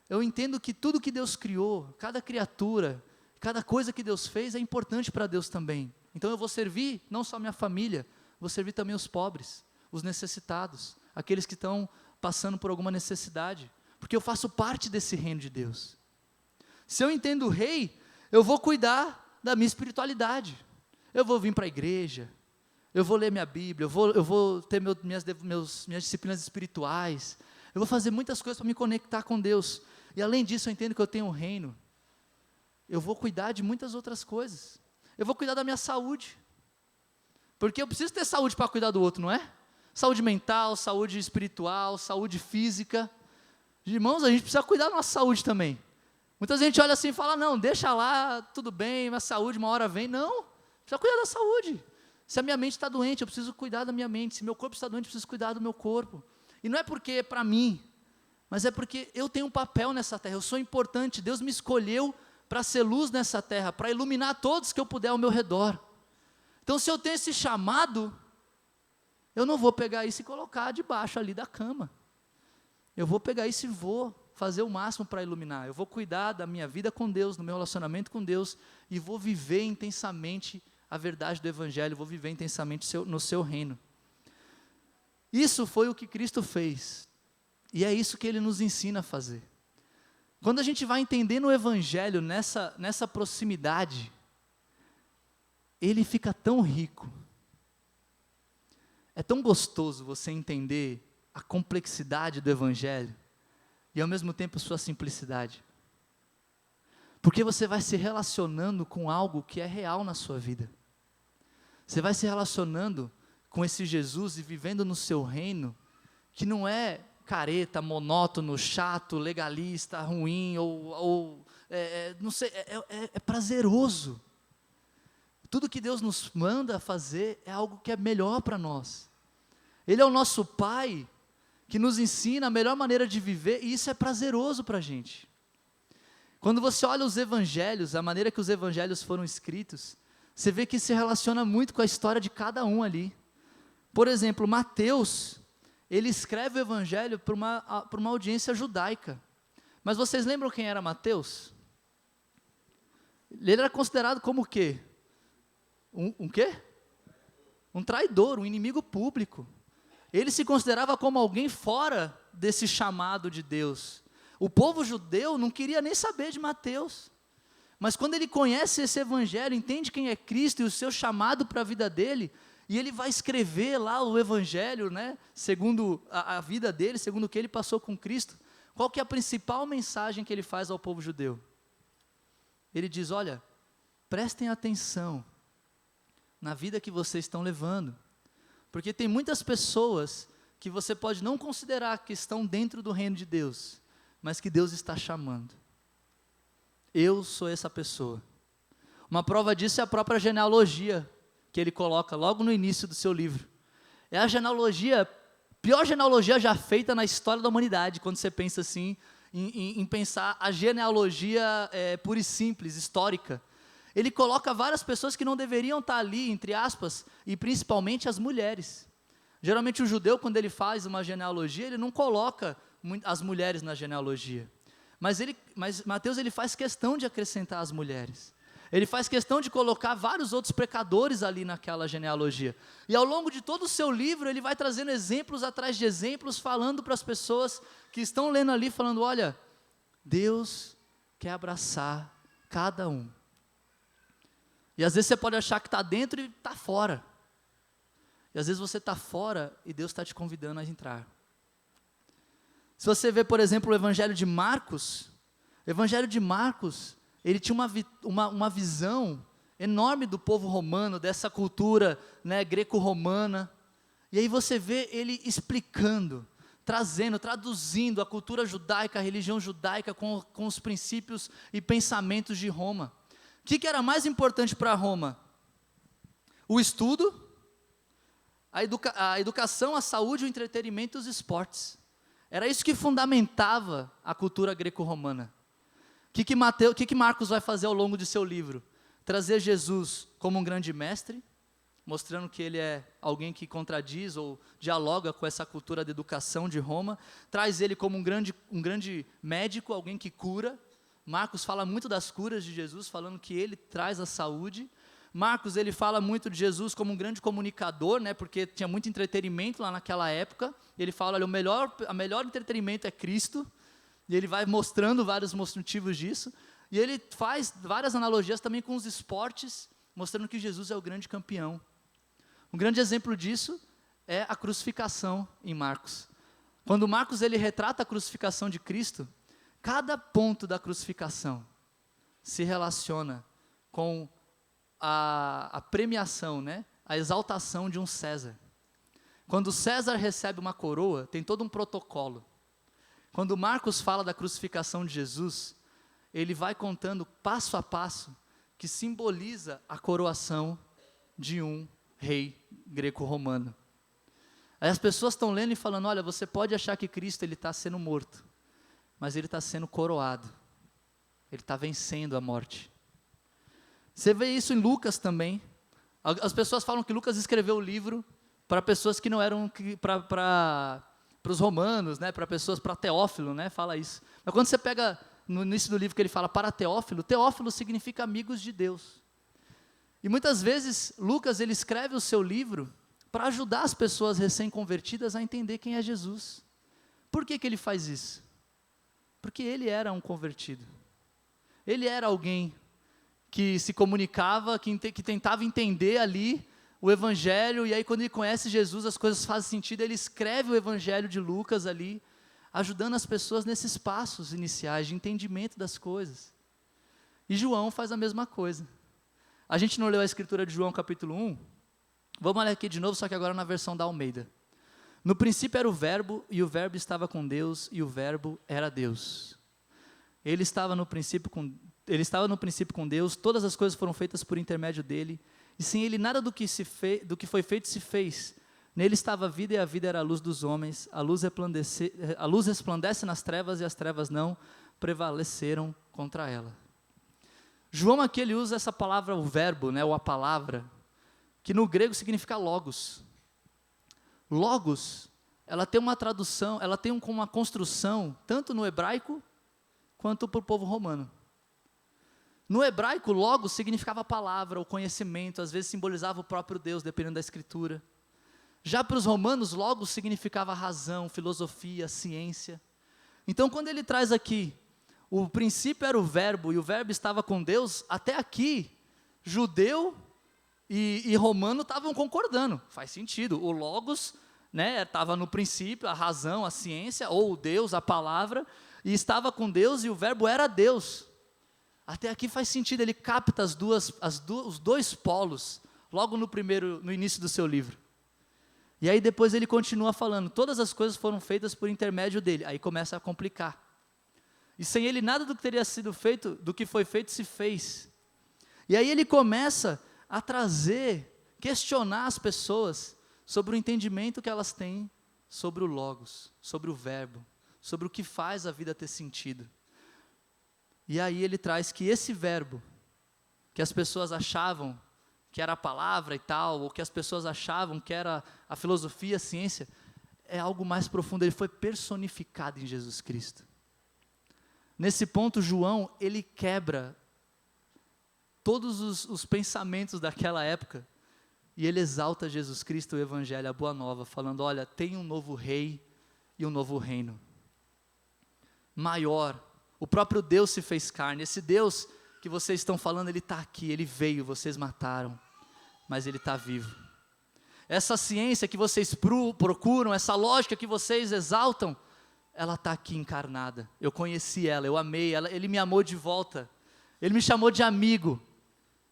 S5: eu entendo que tudo que Deus criou, cada criatura, cada coisa que Deus fez é importante para Deus também. Então eu vou servir não só minha família, vou servir também os pobres, os necessitados, aqueles que estão passando por alguma necessidade, porque eu faço parte desse reino de Deus. Se eu entendo o rei, eu vou cuidar da minha espiritualidade. Eu vou vir para a igreja, eu vou ler minha Bíblia, eu vou ter minhas disciplinas espirituais, eu vou fazer muitas coisas para me conectar com Deus. E além disso, eu entendo que eu tenho um reino. Eu vou cuidar de muitas outras coisas. Eu vou cuidar da minha saúde. Porque eu preciso ter saúde para cuidar do outro, não é? Saúde mental, saúde espiritual, saúde física. Irmãos, a gente precisa cuidar da nossa saúde também. Muita gente olha assim e fala, não, deixa lá, tudo bem, minha saúde uma hora vem. Não, precisa cuidar da saúde. Se a minha mente está doente, eu preciso cuidar da minha mente. Se meu corpo está doente, eu preciso cuidar do meu corpo. E não é porque é para mim, mas é porque eu tenho um papel nessa terra, eu sou importante, Deus me escolheu para ser luz nessa terra, para iluminar todos que eu puder ao meu redor. Então, se eu tenho esse chamado, eu não vou pegar isso e colocar debaixo ali da cama. Eu vou pegar isso e vou fazer o máximo para iluminar. Eu vou cuidar da minha vida com Deus, do meu relacionamento com Deus, e vou viver intensamente a verdade do Evangelho, vou viver intensamente no seu reino. Isso foi o que Cristo fez, e é isso que Ele nos ensina a fazer. Quando a gente vai entendendo o Evangelho nessa proximidade, ele fica tão rico. É tão gostoso você entender a complexidade do Evangelho e ao mesmo tempo sua simplicidade. Porque você vai se relacionando com algo que é real na sua vida. Você vai se relacionando com esse Jesus e vivendo no seu reino, que não é careta, monótono, chato, legalista, ruim, não sei, é prazeroso. Tudo que Deus nos manda fazer é algo que é melhor para nós. Ele é o nosso Pai, que nos ensina a melhor maneira de viver, e isso é prazeroso para a gente. Quando você olha os evangelhos, a maneira que os evangelhos foram escritos, você vê que se relaciona muito com a história de cada um ali. Por exemplo, Mateus, ele escreve o evangelho para uma audiência judaica. Mas vocês lembram quem era Mateus? Ele era considerado como o quê? Um quê? Um traidor, um inimigo público. Ele se considerava como alguém fora desse chamado de Deus. O povo judeu não queria nem saber de Mateus. Mas quando ele conhece esse evangelho, entende quem é Cristo e o seu chamado para a vida dele, e ele vai escrever lá o evangelho, né, segundo a vida dele, segundo o que ele passou com Cristo, qual que é a principal mensagem que ele faz ao povo judeu? Ele diz, olha, prestem atenção na vida que vocês estão levando, porque tem muitas pessoas que você pode não considerar que estão dentro do reino de Deus, mas que Deus está chamando. Eu sou essa pessoa. Uma prova disso é a própria genealogia que ele coloca logo no início do seu livro. É a genealogia, pior genealogia já feita na história da humanidade, quando você pensa assim, em pensar a genealogia pura e simples, histórica. Ele coloca várias pessoas que não deveriam estar ali, entre aspas, e principalmente as mulheres. Geralmente o judeu, quando ele faz uma genealogia, ele não coloca as mulheres na genealogia. Mas Mateus ele faz questão de acrescentar as mulheres. Ele faz questão de colocar vários outros pecadores ali naquela genealogia. E ao longo de todo o seu livro, ele vai trazendo exemplos atrás de exemplos, falando para as pessoas que estão lendo ali, falando, olha, Deus quer abraçar cada um. E às vezes você pode achar que está dentro e está fora. E às vezes você está fora e Deus está te convidando a entrar. Se você vê, por exemplo, o Evangelho de Marcos, ele tinha uma visão enorme do povo romano, dessa cultura, né, greco-romana. E aí você vê ele explicando, traduzindo a cultura judaica, a religião judaica com os princípios e pensamentos de Roma. O que era mais importante para Roma? O estudo, a educação, a saúde, o entretenimento e os esportes. Era isso que fundamentava a cultura greco-romana. O que Marcos vai fazer ao longo de seu livro? Trazer Jesus como um grande mestre, mostrando que ele é alguém que contradiz ou dialoga com essa cultura de educação de Roma. Traz ele como um grande médico, alguém que cura. Marcos fala muito das curas de Jesus, falando que ele traz a saúde. Marcos, ele fala muito de Jesus como um grande comunicador, né, porque tinha muito entretenimento lá naquela época. Ele fala, olha, o melhor entretenimento é Cristo. E ele vai mostrando vários motivos disso. E ele faz várias analogias também com os esportes, mostrando que Jesus é o grande campeão. Um grande exemplo disso é a crucificação em Marcos. Quando Marcos ele retrata a crucificação de Cristo, cada ponto da crucificação se relaciona com a premiação, né? A exaltação de um César. Quando César recebe uma coroa, tem todo um protocolo. Quando Marcos fala da crucificação de Jesus, ele vai contando passo a passo que simboliza a coroação de um rei greco-romano. Aí as pessoas estão lendo e falando, olha, você pode achar que Cristo está sendo morto, mas ele está sendo coroado. Ele está vencendo a morte. Você vê isso em Lucas também. As pessoas falam que Lucas escreveu o livro para pessoas que não eram, para os romanos, né, para Teófilo, né, fala isso. Mas quando você pega no início do livro que ele fala para Teófilo, Teófilo significa amigos de Deus. E muitas vezes Lucas ele escreve o seu livro para ajudar as pessoas recém-convertidas a entender quem é Jesus. Por que ele faz isso? Porque ele era um convertido. Ele era alguém que se comunicava, que tentava entender ali o Evangelho, e aí quando ele conhece Jesus, as coisas fazem sentido, ele escreve o Evangelho de Lucas ali, ajudando as pessoas nesses passos iniciais de entendimento das coisas. E João faz a mesma coisa. A gente não leu a escritura de João capítulo 1? Vamos ler aqui de novo, só que agora na versão da Almeida. No princípio era o Verbo, e o Verbo estava com Deus, e o Verbo era Deus. Ele estava no princípio com Deus, todas as coisas foram feitas por intermédio dele, e sem ele nada do que foi feito se fez. Nele estava a vida, e a vida era a luz dos homens. A luz resplandece nas trevas, e as trevas não prevaleceram contra ela. João aqui ele usa essa palavra, o verbo, né, ou a palavra, que no grego significa logos. Logos, ela tem uma tradução, ela tem uma construção, tanto no hebraico, quanto para o povo romano. No hebraico, logos significava palavra, o conhecimento, às vezes simbolizava o próprio Deus, dependendo da escritura. Já para os romanos, logos significava razão, filosofia, ciência. Então, quando ele traz aqui, o princípio era o verbo, e o verbo estava com Deus, até aqui, judeu e romano estavam concordando, faz sentido. O logos, né, estava no princípio, a razão, a ciência, ou Deus, a palavra, e estava com Deus, e o verbo era Deus. Até aqui faz sentido, ele capta os dois polos, logo no início do seu livro. E aí depois ele continua falando, todas as coisas foram feitas por intermédio dele, aí começa a complicar. E sem ele nada do que teria sido feito, do que foi feito se fez. E aí ele começa a questionar as pessoas sobre o entendimento que elas têm sobre o logos, sobre o verbo, sobre o que faz a vida ter sentido. E aí ele traz que esse verbo, que as pessoas achavam que era a palavra e tal, ou que as pessoas achavam que era a filosofia, a ciência, é algo mais profundo, ele foi personificado em Jesus Cristo. Nesse ponto, João, ele quebra todos os pensamentos daquela época, e ele exalta Jesus Cristo, o Evangelho, a Boa Nova, falando, olha, tem um novo rei e um novo reino. Maior, o próprio Deus se fez carne, esse Deus que vocês estão falando, ele está aqui, ele veio, vocês mataram, mas ele está vivo. Essa ciência que vocês procuram, essa lógica que vocês exaltam, ela está aqui encarnada. Eu conheci ela, eu amei ela, ele me amou de volta, ele me chamou de amigo.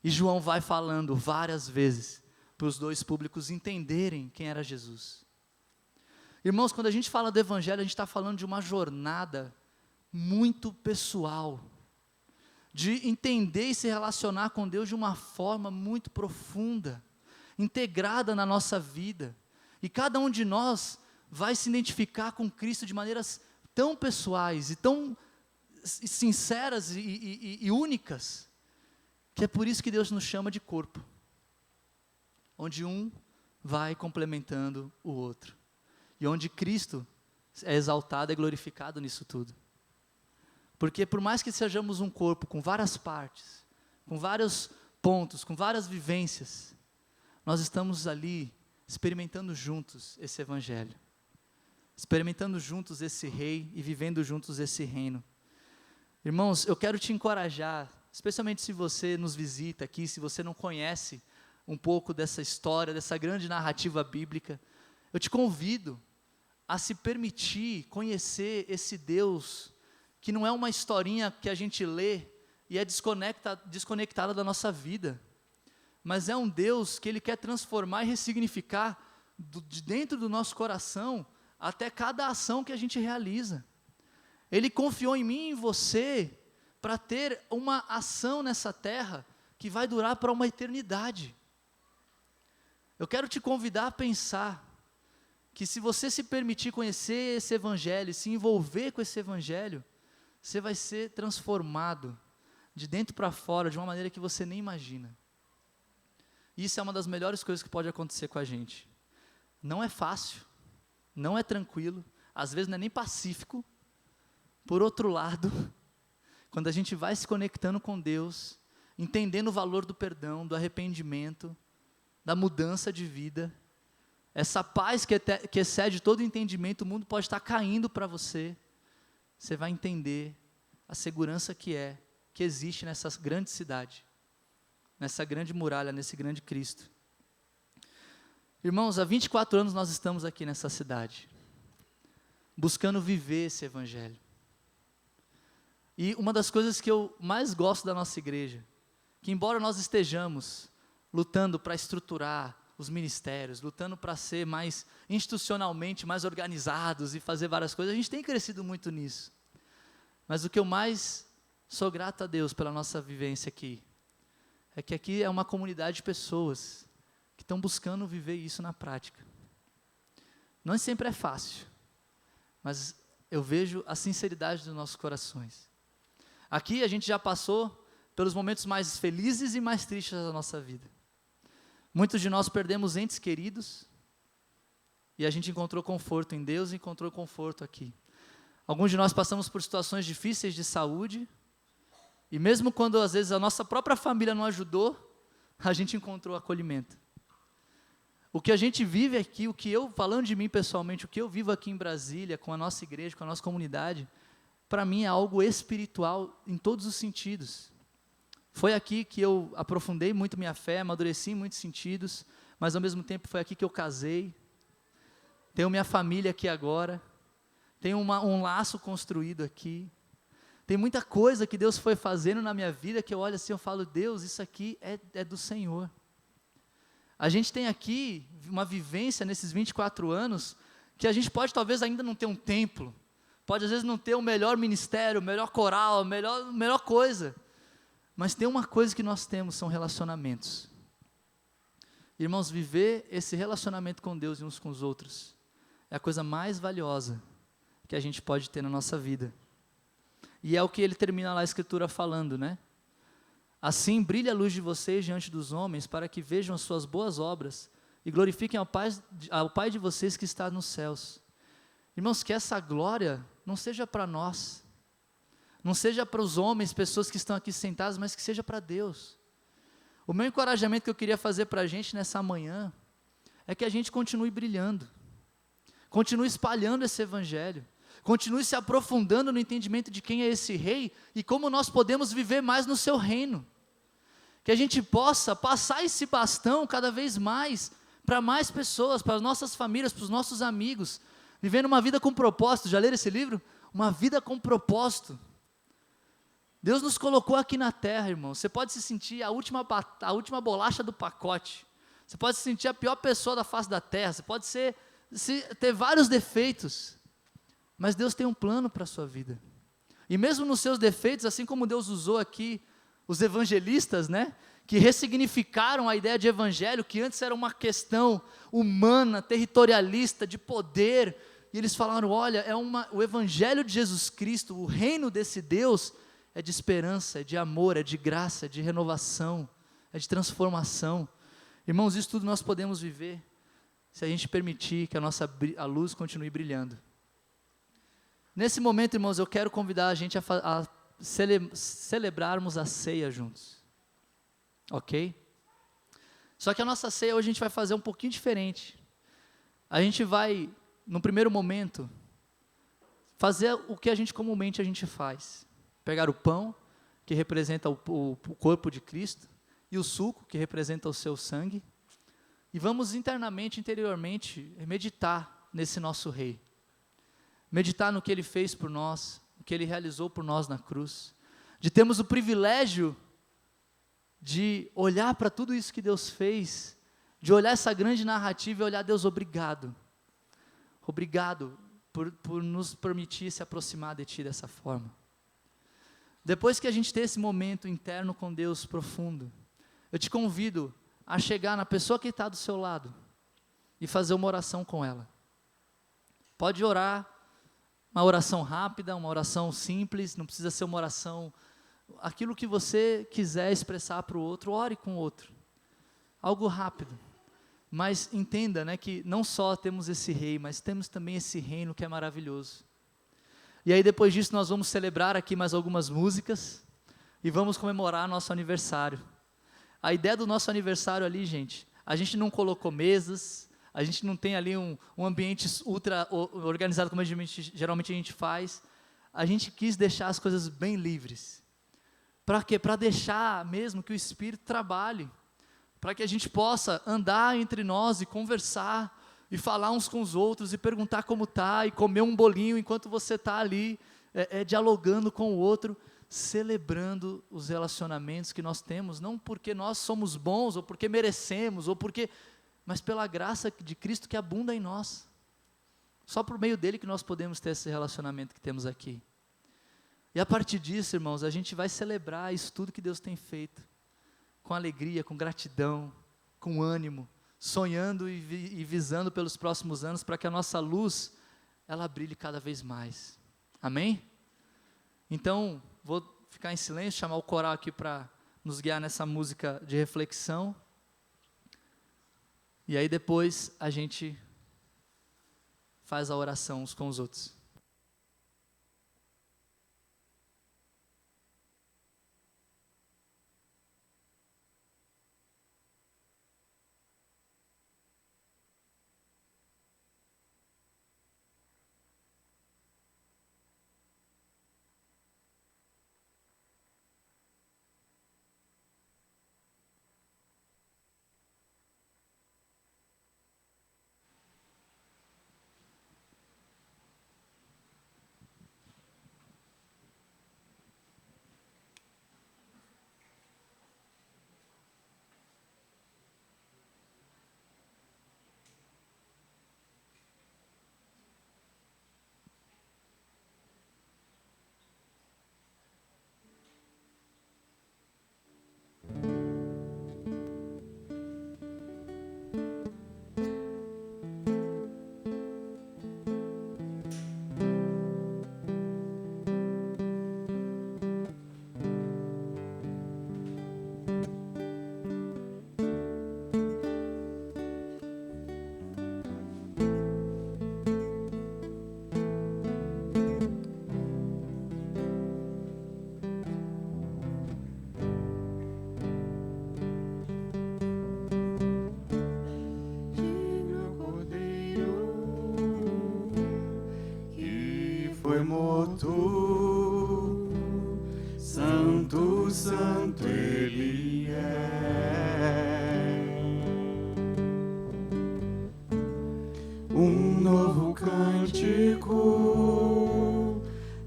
S5: E João vai falando várias vezes para os dois públicos entenderem quem era Jesus. Irmãos, quando a gente fala do Evangelho, a gente está falando de uma jornada muito pessoal, de entender e se relacionar com Deus de uma forma muito profunda, integrada na nossa vida. E cada um de nós vai se identificar com Cristo de maneiras tão pessoais e tão sinceras e únicas, que é por isso que Deus nos chama de corpo, onde um vai complementando o outro, e onde Cristo é exaltado e glorificado nisso tudo. Porque por mais que sejamos um corpo com várias partes, com vários pontos, com várias vivências, nós estamos ali experimentando juntos esse evangelho, experimentando juntos esse rei e vivendo juntos esse reino. Irmãos, eu quero te encorajar, especialmente se você nos visita aqui, se você não conhece um pouco dessa história, dessa grande narrativa bíblica, eu te convido a se permitir conhecer esse Deus, que não é uma historinha que a gente lê e é desconectada da nossa vida, mas é um Deus que Ele quer transformar e ressignificar de dentro do nosso coração até cada ação que a gente realiza. Ele confiou em mim e em você para ter uma ação nessa terra que vai durar para uma eternidade. Eu quero te convidar a pensar que se você se permitir conhecer esse evangelho, se envolver com esse evangelho, você vai ser transformado de dentro para fora de uma maneira que você nem imagina. Isso é uma das melhores coisas que pode acontecer com a gente. Não é fácil, não é tranquilo, às vezes não é nem pacífico. Por outro lado, quando a gente vai se conectando com Deus, entendendo o valor do perdão, do arrependimento, da mudança de vida, essa paz que excede todo entendimento, o mundo pode estar caindo para você, você vai entender a segurança que existe nessa grande cidade, nessa grande muralha, nesse grande Cristo. Irmãos, há 24 anos nós estamos aqui nessa cidade, buscando viver esse evangelho. E uma das coisas que eu mais gosto da nossa igreja, que embora nós estejamos lutando para estruturar os ministérios, lutando para ser mais institucionalmente mais organizados e fazer várias coisas, a gente tem crescido muito nisso. Mas o que eu mais sou grato a Deus pela nossa vivência aqui, é que aqui é uma comunidade de pessoas que estão buscando viver isso na prática. Não sempre é fácil, mas eu vejo a sinceridade dos nossos corações. Aqui a gente já passou pelos momentos mais felizes e mais tristes da nossa vida. Muitos de nós perdemos entes queridos e a gente encontrou conforto em Deus e encontrou conforto aqui. Alguns de nós passamos por situações difíceis de saúde e mesmo quando às vezes a nossa própria família não ajudou, a gente encontrou acolhimento. O que a gente vive aqui, falando de mim pessoalmente, o que eu vivo aqui em Brasília, com a nossa igreja, com a nossa comunidade, para mim é algo espiritual em todos os sentidos. Foi aqui que eu aprofundei muito minha fé, amadureci em muitos sentidos, mas ao mesmo tempo foi aqui que eu casei, tenho minha família aqui agora, tenho um laço construído aqui, tem muita coisa que Deus foi fazendo na minha vida que eu olho assim e falo, Deus, isso aqui é do Senhor. A gente tem aqui uma vivência nesses 24 anos, que a gente pode talvez ainda não ter um templo, pode às vezes não ter o melhor ministério, o melhor coral, a melhor coisa, mas tem uma coisa que nós temos, são relacionamentos. Irmãos, viver esse relacionamento com Deus e uns com os outros, é a coisa mais valiosa que a gente pode ter na nossa vida. E é o que ele termina lá a Escritura falando, né? Assim brilha a luz de vocês diante dos homens, para que vejam as suas boas obras e glorifiquem ao Pai de vocês que está nos céus. Irmãos, que essa glória não seja para nós, não seja para os homens, pessoas que estão aqui sentadas, mas que seja para Deus. O meu encorajamento que eu queria fazer para a gente nessa manhã, é que a gente continue brilhando, continue espalhando esse evangelho, continue se aprofundando no entendimento de quem é esse rei, e como nós podemos viver mais no seu reino, que a gente possa passar esse bastão cada vez mais, para mais pessoas, para as nossas famílias, para os nossos amigos, vivendo uma vida com propósito. Já leram esse livro? Uma vida com propósito. Deus nos colocou aqui na terra, irmão. Você pode se sentir a última bolacha do pacote, você pode se sentir a pior pessoa da face da terra, você pode ter vários defeitos, mas Deus tem um plano para a sua vida, e mesmo nos seus defeitos, assim como Deus usou aqui os evangelistas, né, que ressignificaram a ideia de evangelho, que antes era uma questão humana, territorialista, de poder, e eles falaram, olha, o evangelho de Jesus Cristo, o reino desse Deus, é de esperança, é de amor, é de graça, é de renovação, é de transformação. Irmãos, isso tudo nós podemos viver, se a gente permitir que a luz continue brilhando. Nesse momento, irmãos, eu quero convidar a gente a celebrarmos a ceia juntos. Ok? Só que a nossa ceia hoje a gente vai fazer um pouquinho diferente. A gente vai, no primeiro momento, fazer o que a gente comumente faz. Pegar o pão, que representa o corpo de Cristo, e o suco, que representa o seu sangue, e vamos internamente, interiormente, meditar nesse nosso Rei. Meditar no que Ele fez por nós, o que Ele realizou por nós na cruz, de termos o privilégio de olhar para tudo isso que Deus fez, de olhar essa grande narrativa e olhar, Deus, obrigado. Obrigado por nos permitir se aproximar de Ti dessa forma. Depois que a gente ter esse momento interno com Deus profundo, eu te convido a chegar na pessoa que está do seu lado e fazer uma oração com ela. Pode orar, uma oração rápida, uma oração simples, não precisa ser uma oração, aquilo que você quiser expressar para o outro, ore com o outro. Algo rápido. Mas entenda, né, que não só temos esse rei, mas temos também esse reino que é maravilhoso. E aí depois disso nós vamos celebrar aqui mais algumas músicas e vamos comemorar nosso aniversário. A ideia do nosso aniversário ali, gente, a gente não colocou mesas, a gente não tem ali um ambiente ultra organizado como geralmente a gente faz. A gente quis deixar as coisas bem livres. Para quê? Para deixar mesmo que o Espírito trabalhe, para que a gente possa andar entre nós e conversar, e falar uns com os outros, e perguntar como está, e comer um bolinho enquanto você está ali, dialogando com o outro, celebrando os relacionamentos que nós temos, não porque nós somos bons, ou porque merecemos, mas pela graça de Cristo que abunda em nós. Só por meio dele que nós podemos ter esse relacionamento que temos aqui. E a partir disso, irmãos, a gente vai celebrar isso tudo que Deus tem feito, com alegria, com gratidão, com ânimo, sonhando e visando pelos próximos anos, para que a nossa luz, ela brilhe cada vez mais. Amém? Então, vou ficar em silêncio, chamar o coral aqui para nos guiar nessa música de reflexão. E aí depois a gente faz a oração uns com os outros.
S3: Foi morto, santo, santo Ele é. Um novo cântico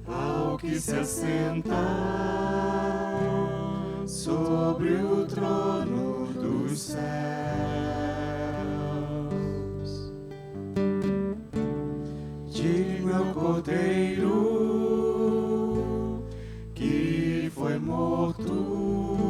S3: ao que se assenta sobre o trono dos céus. Digno é o Cordeiro que foi morto,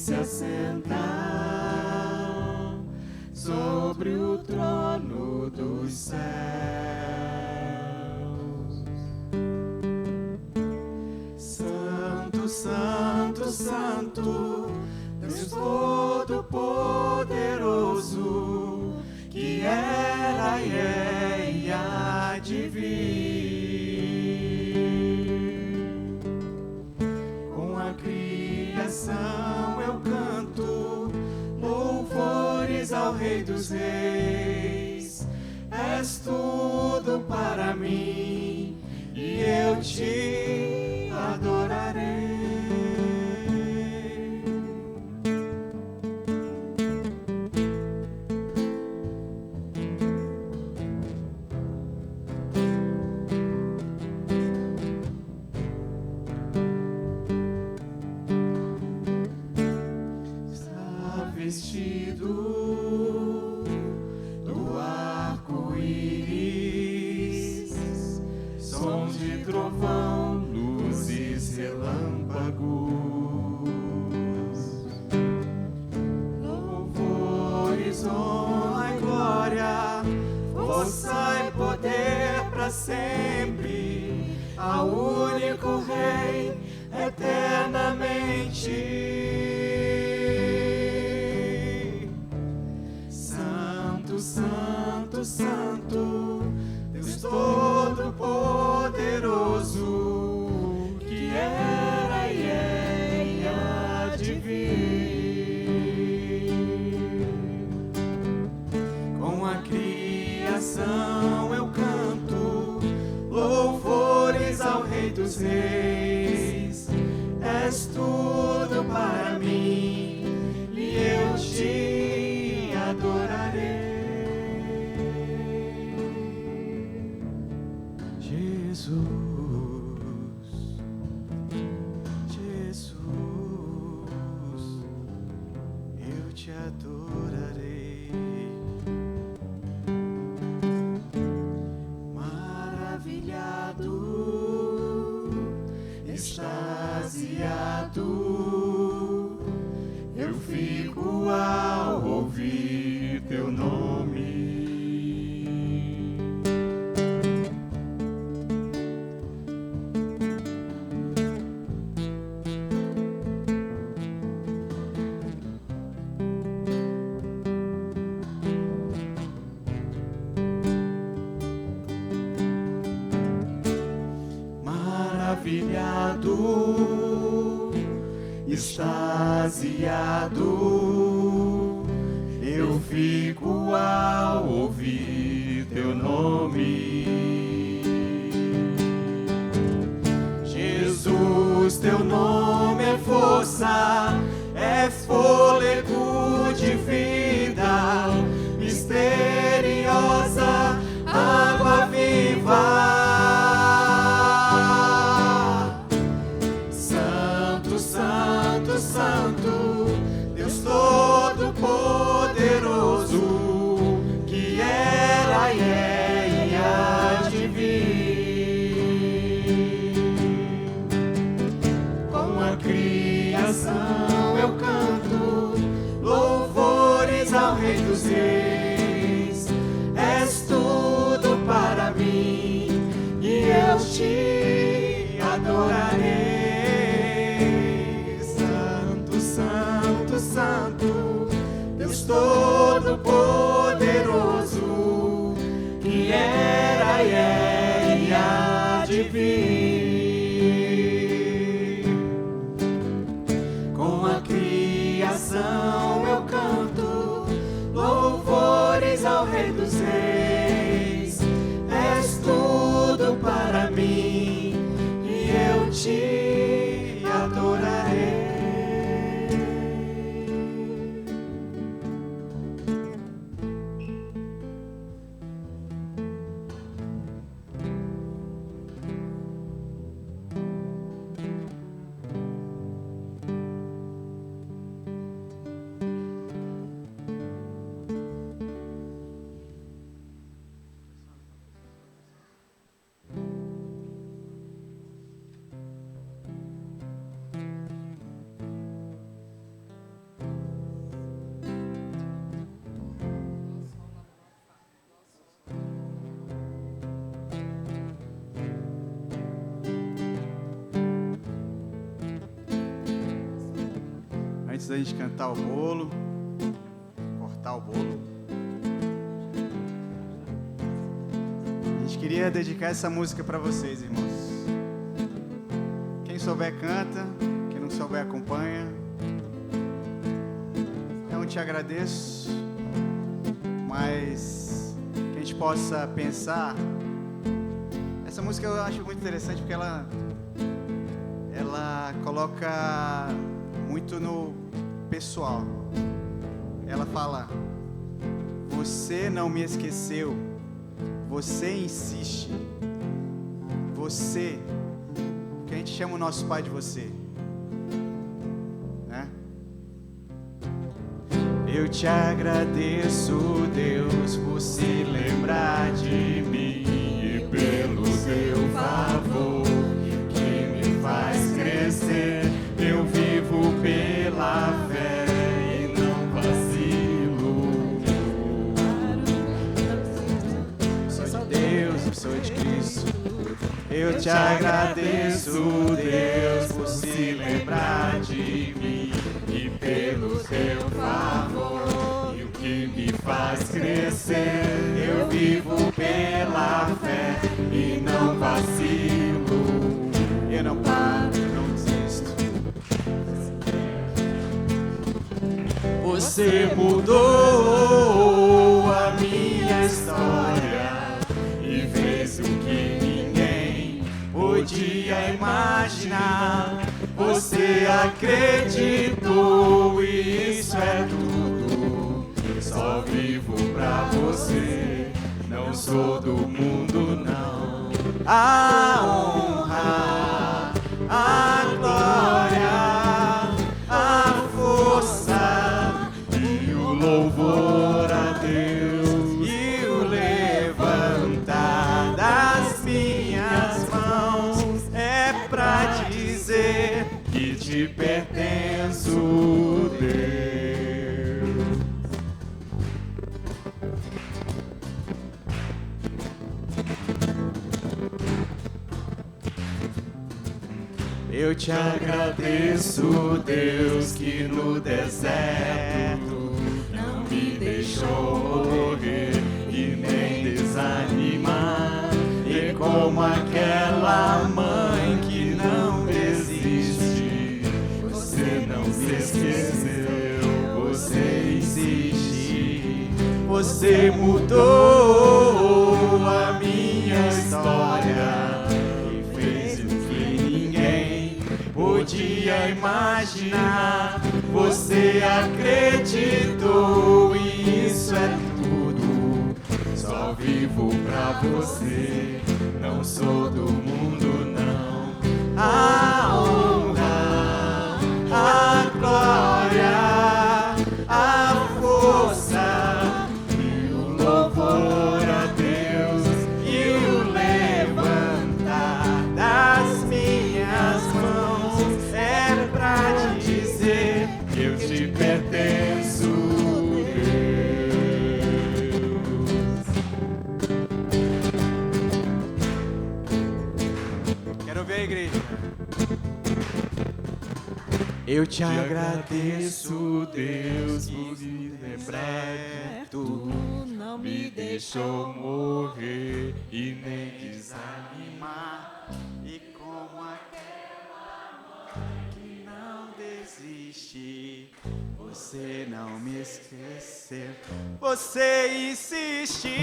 S3: se assentar sobre o trono dos céus. Santo, Santo, Santo, Deus Todo-Poderoso, que era e é e há de vir. Com a criação eu canto louvores ao Rei dos Reis. És tudo para mim e eu te adorarei. Vestido do arco-íris, sons de trovão, luzes, relâmpagos, louvores, honra e glória, força e poder para sempre, ao único Rei eternamente. Santo, Santo, Deus Todo-Poderoso, que era e é e há de vir. Com a criação eu canto louvores ao Rei dos Reis. És tudo para mim e eu te adorarei. Jesus, eu te adorarei. Maravilhado, extasiado, eu fico ao ouvir teu nome. Maravilhado, extasiado, eu fico ao ouvir teu nome. Jesus, teu nome é força, é fôlego de vida, misteriosa, água viva. Santo, Deus Todo-Poderoso, que era e é e há de vir. Com a criação eu canto louvores ao Rei dos Reis. És tudo para mim e eu te adorarei. Santo, Deus Todo-Poderoso, que era e é e há de vir. Com a criação eu canto louvores ao Rei dos Reis. És tudo para mim e eu te adorarei.
S2: antes da gente cantar o bolo, cortar o bolo, a gente queria dedicar essa música para vocês, irmãos. Quem souber canta, quem não souber acompanha. Eu te agradeço, mas que a gente possa pensar. Essa música eu acho muito interessante porque ela coloca muito no pessoal. Ela fala: você não me esqueceu, você insiste, você, que a gente chama o nosso Pai de você, né? Eu te agradeço, Deus, por se lembrar de mim e pelo teu favor que me faz crescer. Eu vivo pela fé e não vacilo. Sou de Deus, eu sou de Cristo. Eu te agradeço, Deus, por se lembrar de mim e pelo teu favor, e o que me faz crescer. Eu vivo pela fé e não vacilo. Eu não paro, eu não desisto. Você mudou a minha história e fez o que ninguém podia imaginar. Você acreditou e isso é tudo. Só vivo pra você, não sou do mundo não. A honra, a glória, a força e o louvor a Deus e o levantar das minhas mãos é pra dizer que te pertenço, Deus. Eu te agradeço, Deus, que no deserto não me deixou morrer e nem desanimar. E como aquela mãe que não desiste, você não se esqueceu, você insiste. Você mudou a minha história e fez o que ninguém podia imaginar. Você acreditou e isso é tudo. Só vivo pra você, não sou do mundo não. A honra, a glória, a força e o louvor a Deus e o levantar das minhas mãos é pra dizer que eu te pertenço, Deus. Quero ver a igreja. Eu te agradeço, Deus, por me lembrar. Tu não me deixou morrer e nem desanimar. E como aquela mãe que não desiste, você não me esqueceu. Você insiste,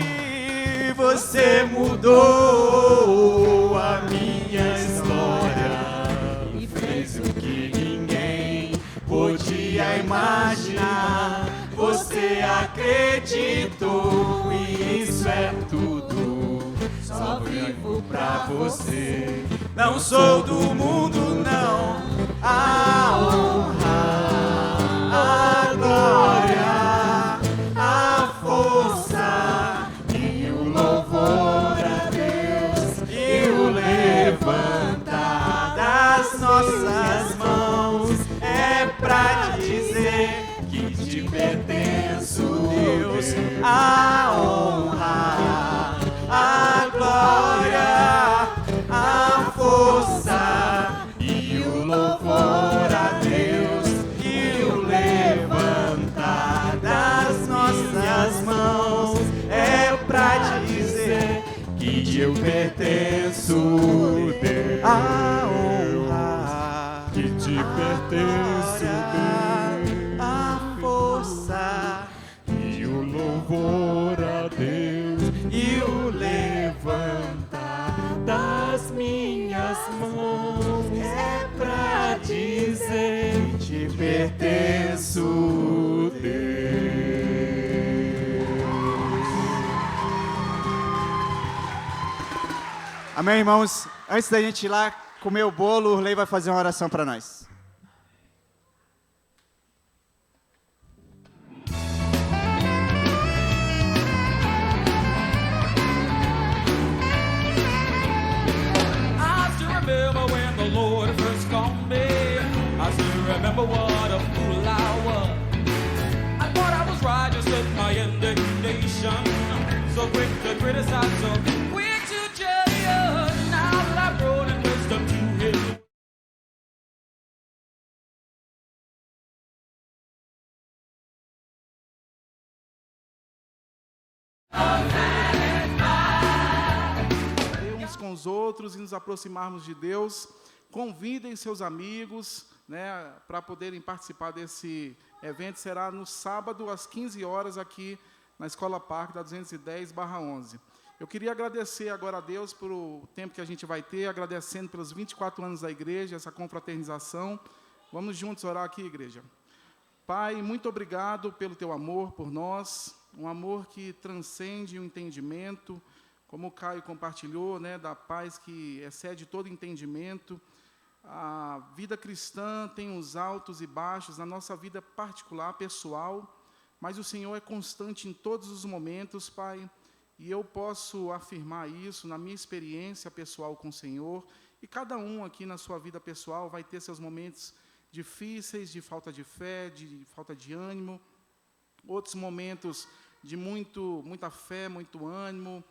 S2: você mudou a minha história e fez o que ninguém podia imaginar. Você acreditou e isso é tudo. Só vivo pra você, não sou do mundo não. A honra, a glória, a força e o louvor a Deus e o levantar das nossas mãos é pra dizer que te pertenço, Deus. A honra, a glória, a força e o louvor a Deus e o
S3: eu pertenço, Deus,
S2: a honra,
S3: que te pertenço, Deus,
S2: a força
S3: e o louvor a Deus,
S2: e o
S3: levantar das minhas mãos é pra dizer
S2: te
S3: pertenço, Deus.
S2: Amém, irmãos? Antes da gente ir lá comer o bolo, o Lei vai fazer uma oração para nós.
S6: I still remember when the Lord first called me. I still remember what a fool I was. I thought I was righteous with my indignation, so quick to criticize, so quick to judge. Now that I've grown in wisdom to His
S7: uns com os outros e nos aproximarmos de Deus. Convidem seus amigos, né, para poderem participar desse evento. Será no sábado, às 15 horas, aqui na Escola Parque, da 210/11. Eu queria agradecer agora a Deus pelo tempo que a gente vai ter, agradecendo pelos 24 anos da igreja, essa confraternização. Vamos juntos orar aqui, igreja. Pai, muito obrigado pelo teu amor por nós, um amor que transcende o entendimento, como o Caio compartilhou, né, da paz que excede todo entendimento. A vida cristã tem os altos e baixos na nossa vida particular, pessoal, mas o Senhor é constante em todos os momentos, Pai, e eu posso afirmar isso na minha experiência pessoal com o Senhor, e cada um aqui na sua vida pessoal vai ter seus momentos difíceis, de falta de fé, de falta de ânimo, outros momentos de muita fé, muito ânimo,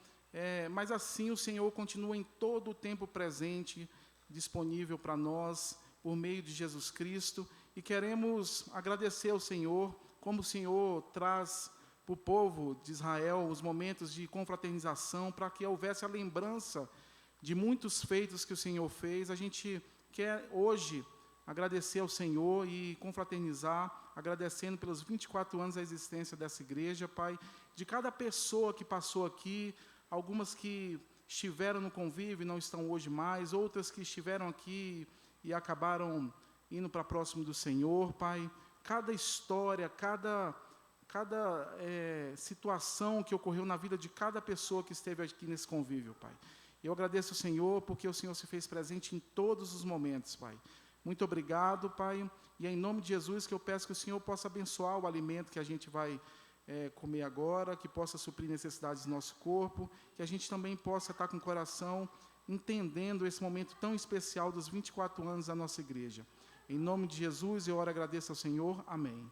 S7: mas assim o Senhor continua em todo o tempo presente, disponível para nós, por meio de Jesus Cristo, e queremos agradecer ao Senhor, como o Senhor traz para o povo de Israel os momentos de confraternização, para que houvesse a lembrança de muitos feitos que o Senhor fez. A gente quer hoje agradecer ao Senhor e confraternizar, agradecendo pelos 24 anos da existência dessa igreja, Pai, de cada pessoa que passou aqui, algumas que estiveram no convívio e não estão hoje mais, outras que estiveram aqui e acabaram indo para próximo do Senhor, Pai. Cada história, cada situação que ocorreu na vida de cada pessoa que esteve aqui nesse convívio, Pai. Eu agradeço ao Senhor, porque o Senhor se fez presente em todos os momentos, Pai. Muito obrigado, Pai, e é em nome de Jesus que eu peço que o Senhor possa abençoar o alimento que a gente vai comer agora, que possa suprir necessidades do nosso corpo, que a gente também possa estar com o coração entendendo esse momento tão especial dos 24 anos da nossa igreja. Em nome de Jesus, eu oro e agradeço ao Senhor. Amém.